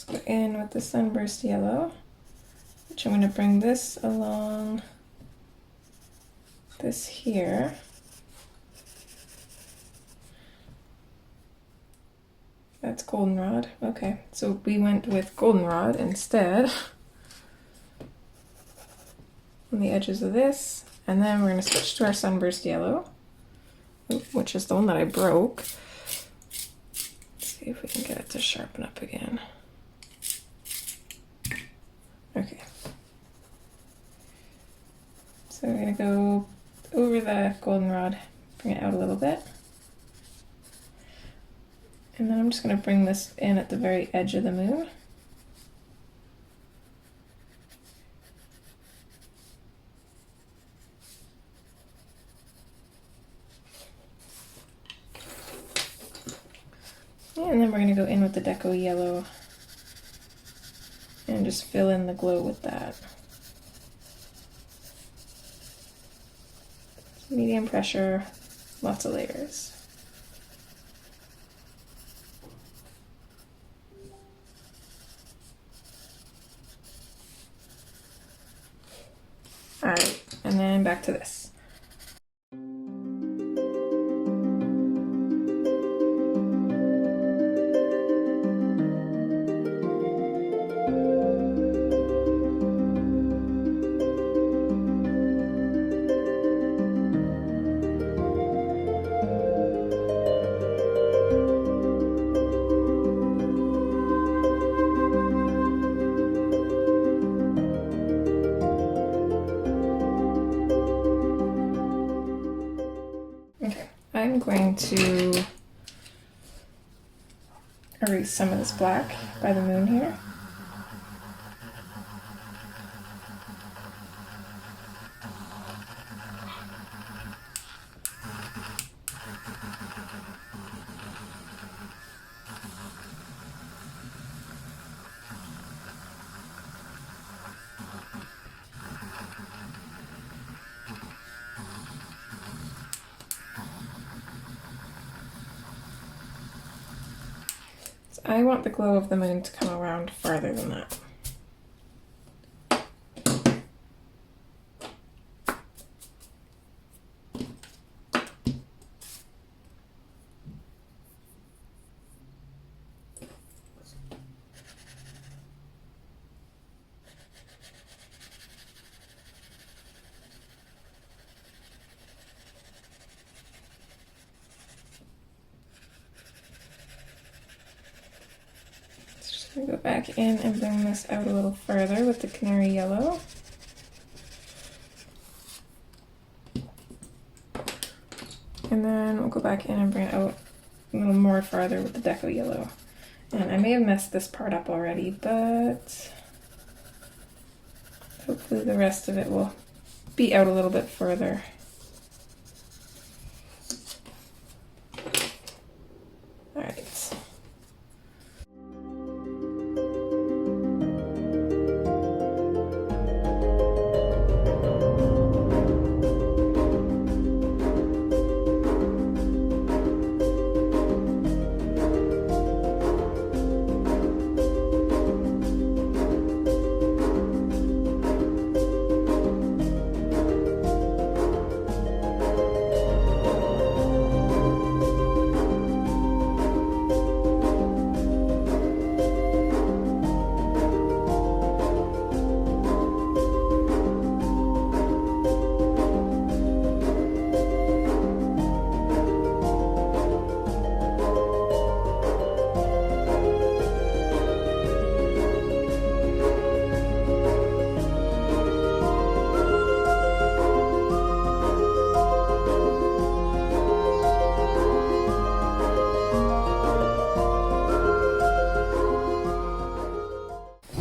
Go in with the Sunburst Yellow, which I'm going to bring this along this here. That's goldenrod. Okay, so we went with goldenrod instead on the edges of this, and then we're going to switch to our Sunburst Yellow, which is the one that I broke. Let's see if we can get it to sharpen up again. Okay, so we're going to go over the goldenrod, bring it out a little bit. And then I'm just going to bring this in at the very edge of the moon. then we're going to go in with the Deco Yellow and just fill in the glow with that. Medium pressure, lots of layers. All right, and then back to this. I'm going to erase some of this black by the moon here. I want the glow of the moon to come around farther than that. Go back in and bring this out a little further with the Canary Yellow. And then we'll go back in and bring it out a little more farther with the Deco Yellow. And I may have messed this part up already, but hopefully the rest of it will be out a little bit further. All right.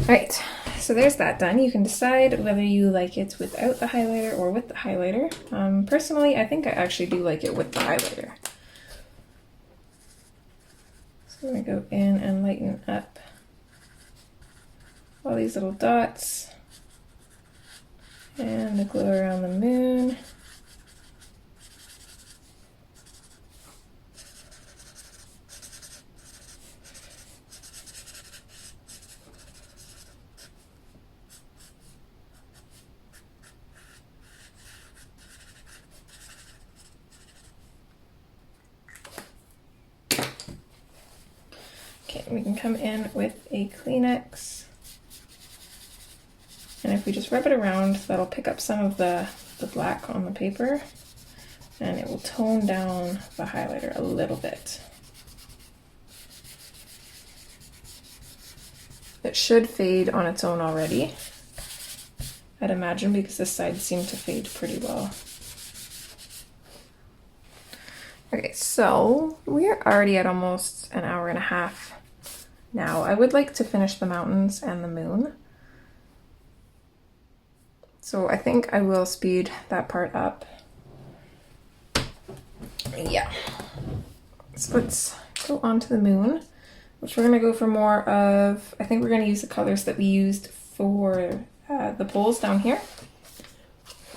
Alright, so there's that done. You can decide whether you like it without the highlighter or with the highlighter. Personally, I think I actually do like it with the highlighter. So I'm going to go in and lighten up all these little dots and the glow around the moon. Okay, we can come in with a Kleenex, and if we just rub it around, that'll pick up some of the black on the paper, and it will tone down the highlighter a little bit. It should fade on its own already, I'd imagine, because this side seemed to fade pretty well. Okay, so we are already at almost an hour and a half now. I would like to finish the mountains and the moon. So I think I will speed that part up. Yeah. So let's go on to the moon. which we're gonna go for more of, I think we're gonna use the colors that we used for the bowls down here.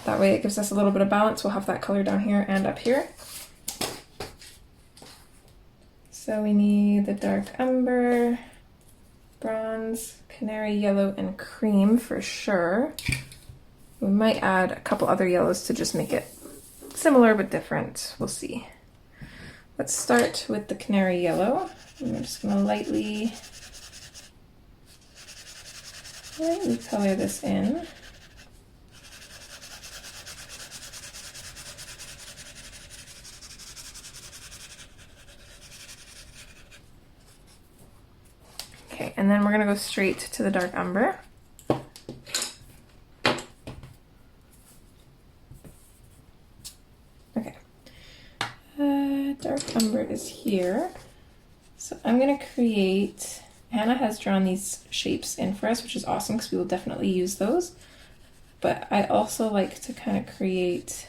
That way it gives us a little bit of balance. We'll have that color down here and up here. So we need the dark umber, bronze, canary yellow, and cream for sure. We might add a couple other yellows to just make it similar but different. We'll see. Let's start with the canary yellow. I'm just going to lightly color this in. Okay, and then we're going to go straight to the dark umber. Okay, dark umber is here. So I'm going to create, Hannah has drawn these shapes in for us, which is awesome because we will definitely use those. But I also like to kind of create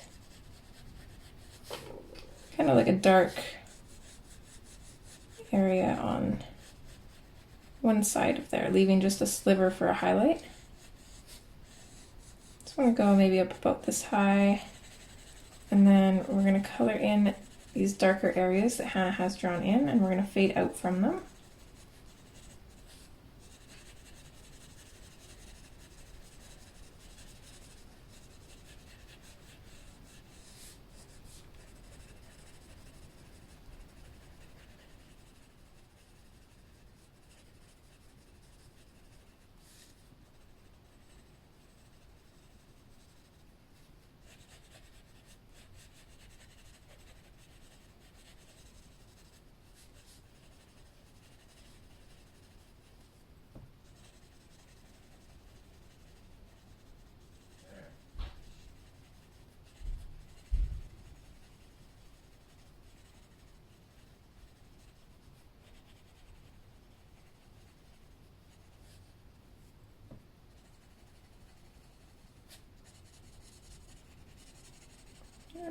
kind of like a dark area on one side of there, leaving just a sliver for a highlight. Just want to go maybe up about this high, and then we're going to color in these darker areas that Hannah has drawn in, and we're going to fade out from them.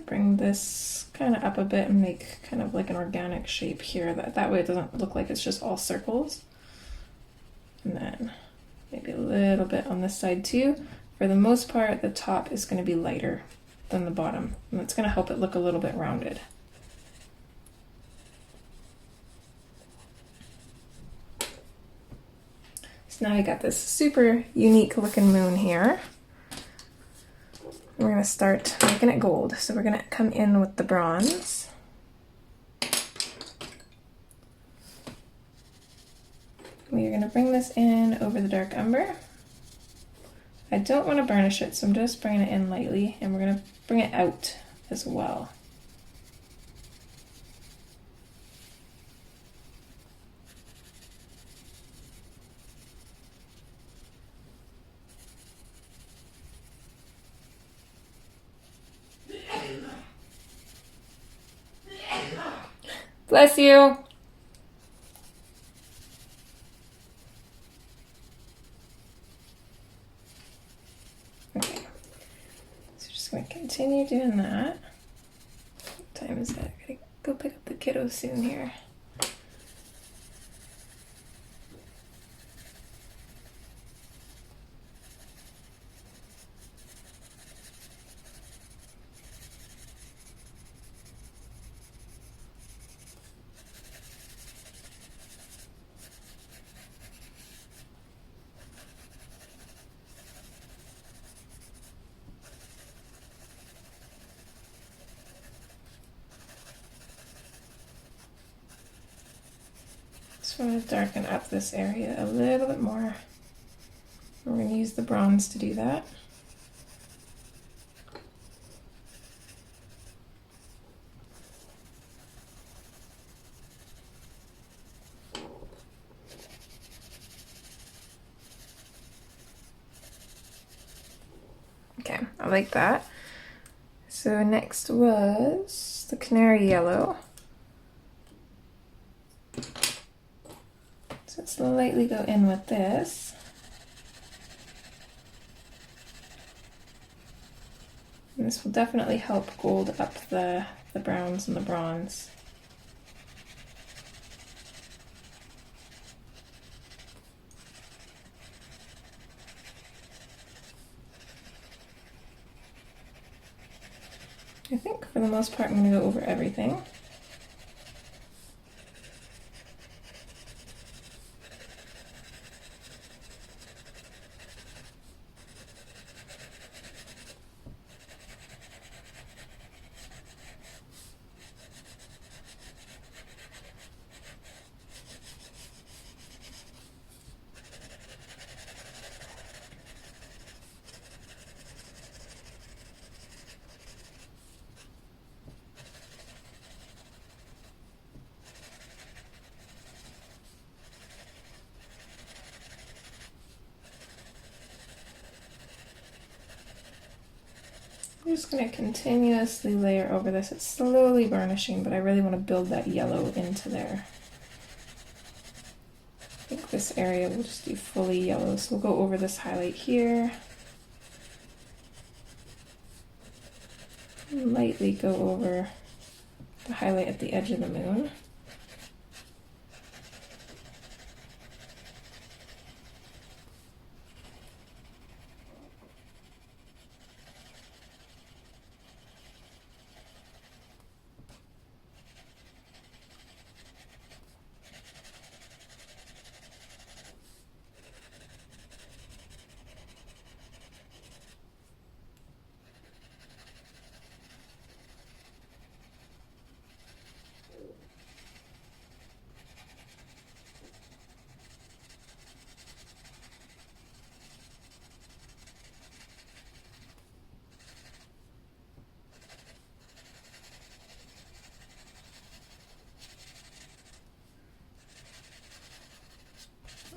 Bring this kind of up a bit and make kind of like an organic shape here. That way it doesn't look like it's just all circles. And then maybe a little bit on this side too. For the most part, the top is going to be lighter than the bottom, and that's going to help it look a little bit rounded. So now we got this super unique looking moon here. We're going to start making it gold. So we're going to come in with the bronze. We are going to bring this in over the dark umber. I don't want to burnish it, so I'm just bringing it in lightly, and we're going to bring it out as well. Bless you. Okay, so just gonna continue doing that. What time is that? I gotta go pick up the kiddo soon here. Just want to darken up this area a little bit more. We're going to use the bronze to do that. Okay, I like that. So next was the canary yellow. So let's lightly go in with this. And this will definitely help gold up the browns and the bronze. I think for the most part I'm going to go over everything. I'm just going to continuously layer over this. It's slowly burnishing, but I really want to build that yellow into there. I think this area will just be fully yellow, so we'll go over this highlight here. Lightly go over the highlight at the edge of the moon.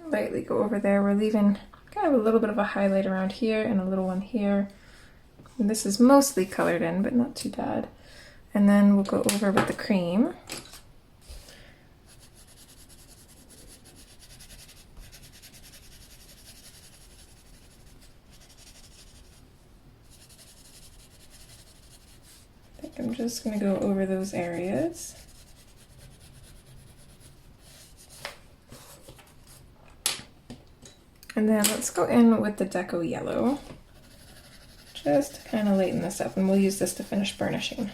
Lightly go over there. We're leaving kind of a little bit of a highlight around here and a little one here. And this is mostly colored in, but not too bad. And then we'll go over with the cream. I think I'm just going to go over those areas. And then let's go in with the Deco Yellow, just to kind of lighten this up, and we'll use this to finish burnishing.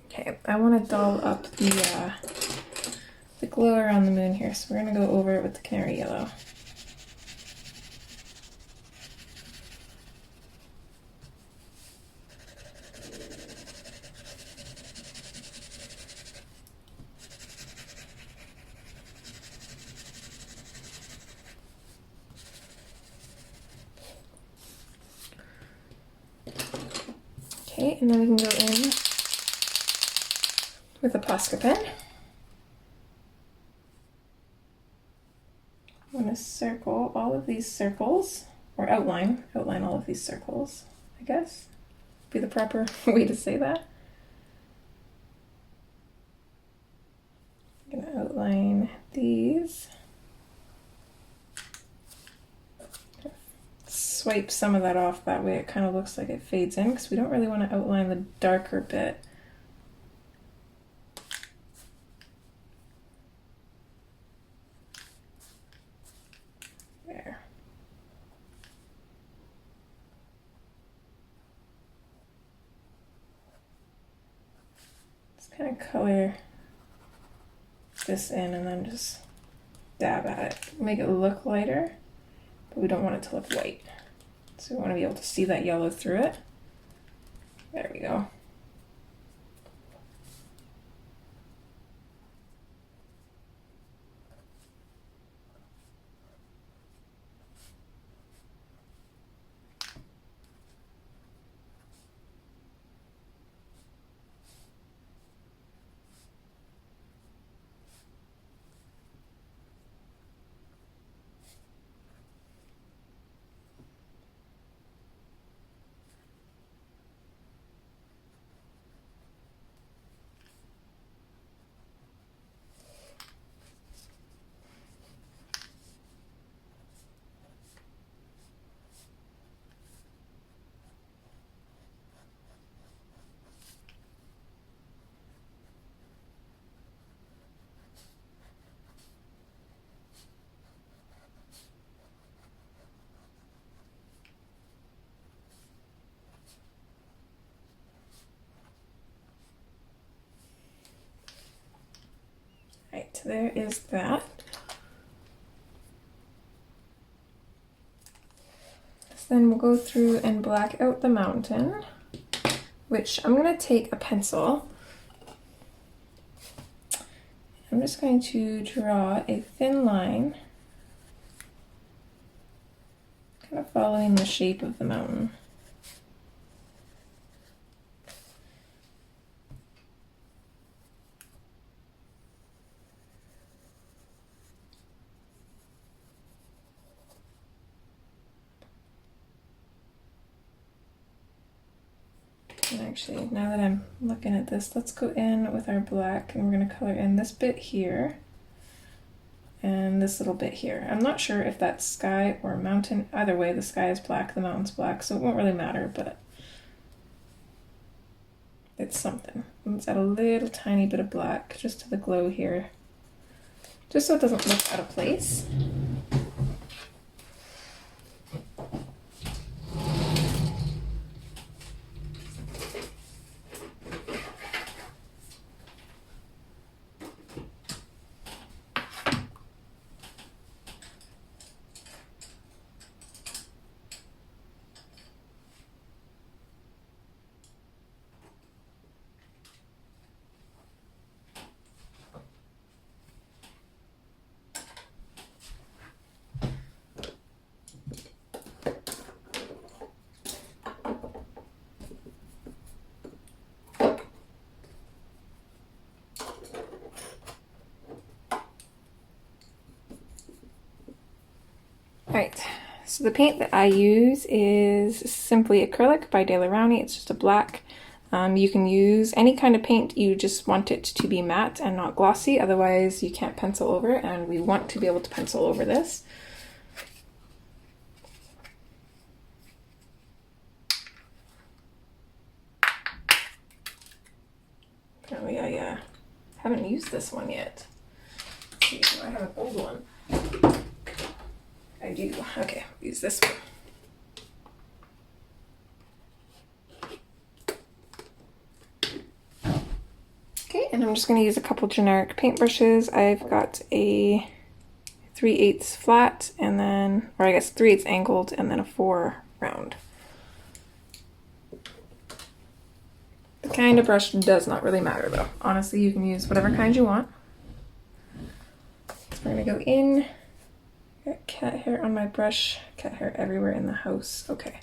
Okay, I want to doll up the glow around the moon here, so we're going to go over it with the Canary Yellow. Okay, and then we can go in with a Posca pen. I'm going to circle all of these circles, or outline all of these circles, I guess, be the proper way to say that. I'm going to outline these. Swipe some of that off, that way it kind of looks like it fades in, because we don't really want to outline the darker bit. There. Just kind of color this in and then just dab at it. Make it look lighter, but we don't want it to look white. So we want to be able to see that yellow through it. There we go. so there is that. So then we'll go through and black out the mountain, which I'm going to take a pencil. I'm just going to draw a thin line, kind of following the shape of the mountain. And actually, now that I'm looking at this, let's go in with our black and we're going to color in this bit here and this little bit here. I'm not sure if that's sky or mountain. Either way, the sky is black, the mountain's black, so it won't really matter, but it's something. Let's add a little tiny bit of black just to the glow here, just so it doesn't look out of place. Alright, so the paint that I use is simply acrylic by De La Rowney. It's just a black. You can use any kind of paint, you just want it to be matte and not glossy, otherwise you can't pencil over, and we want to be able to pencil over this. Apparently I haven't used this one yet. Let's see, I have an old one. I do. Okay, use this one. Okay, and I'm just going to use a couple generic paintbrushes. I've got a 3/8 flat, and then, or I guess 3/8 angled, and then a 4 round. The kind of brush does not really matter though. Honestly, you can use whatever kind you want. So we're going to go in. Got cat hair on my brush, cat hair everywhere in the house. Okay.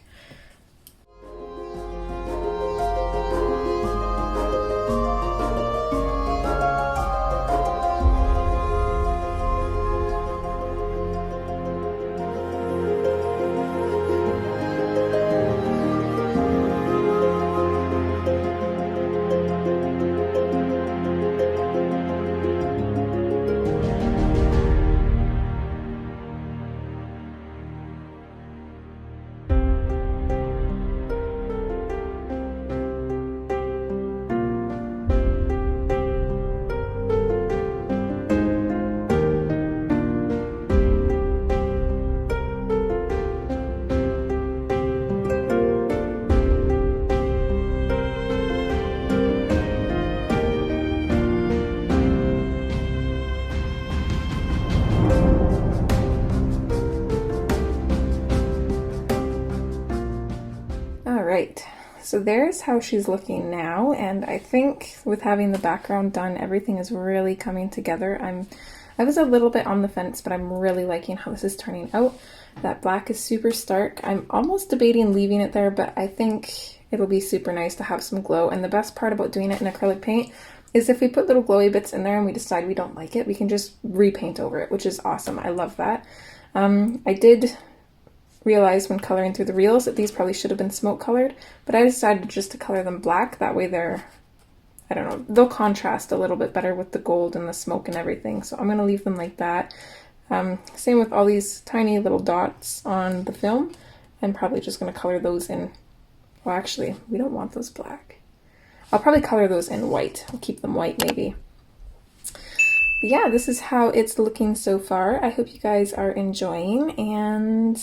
Alright, so there's how she's looking now, and I think with having the background done, everything is really coming together. I was a little bit on the fence, but I'm really liking how this is turning out. That black is super stark. I'm almost debating leaving it there, but I think it'll be super nice to have some glow, and the best part about doing it in acrylic paint is if we put little glowy bits in there and we decide we don't like it, we can just repaint over it, which is awesome. I love that. I did realized when coloring through the reels that these probably should have been smoke colored, but I decided just to color them black. That way they're, I don't know, they'll contrast a little bit better with the gold and the smoke and everything. So I'm going to leave them like that. Same with all these tiny little dots on the film. I'm probably just going to color those in, well actually, we don't want those black. I'll probably color those in white. I'll keep them white maybe. But yeah, this is how it's looking so far. I hope you guys are enjoying, and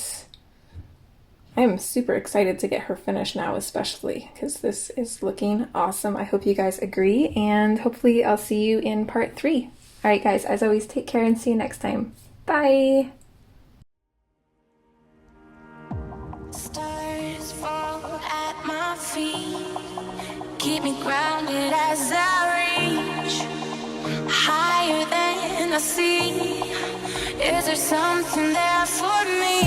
I'm super excited to get her finished now, especially because this is looking awesome. I hope you guys agree, and hopefully I'll see you in part 3. Alright guys, as always, take care and see you next time. Bye! Stars fall at my feet, keep me grounded as I reach higher than I see. Is there something there for me?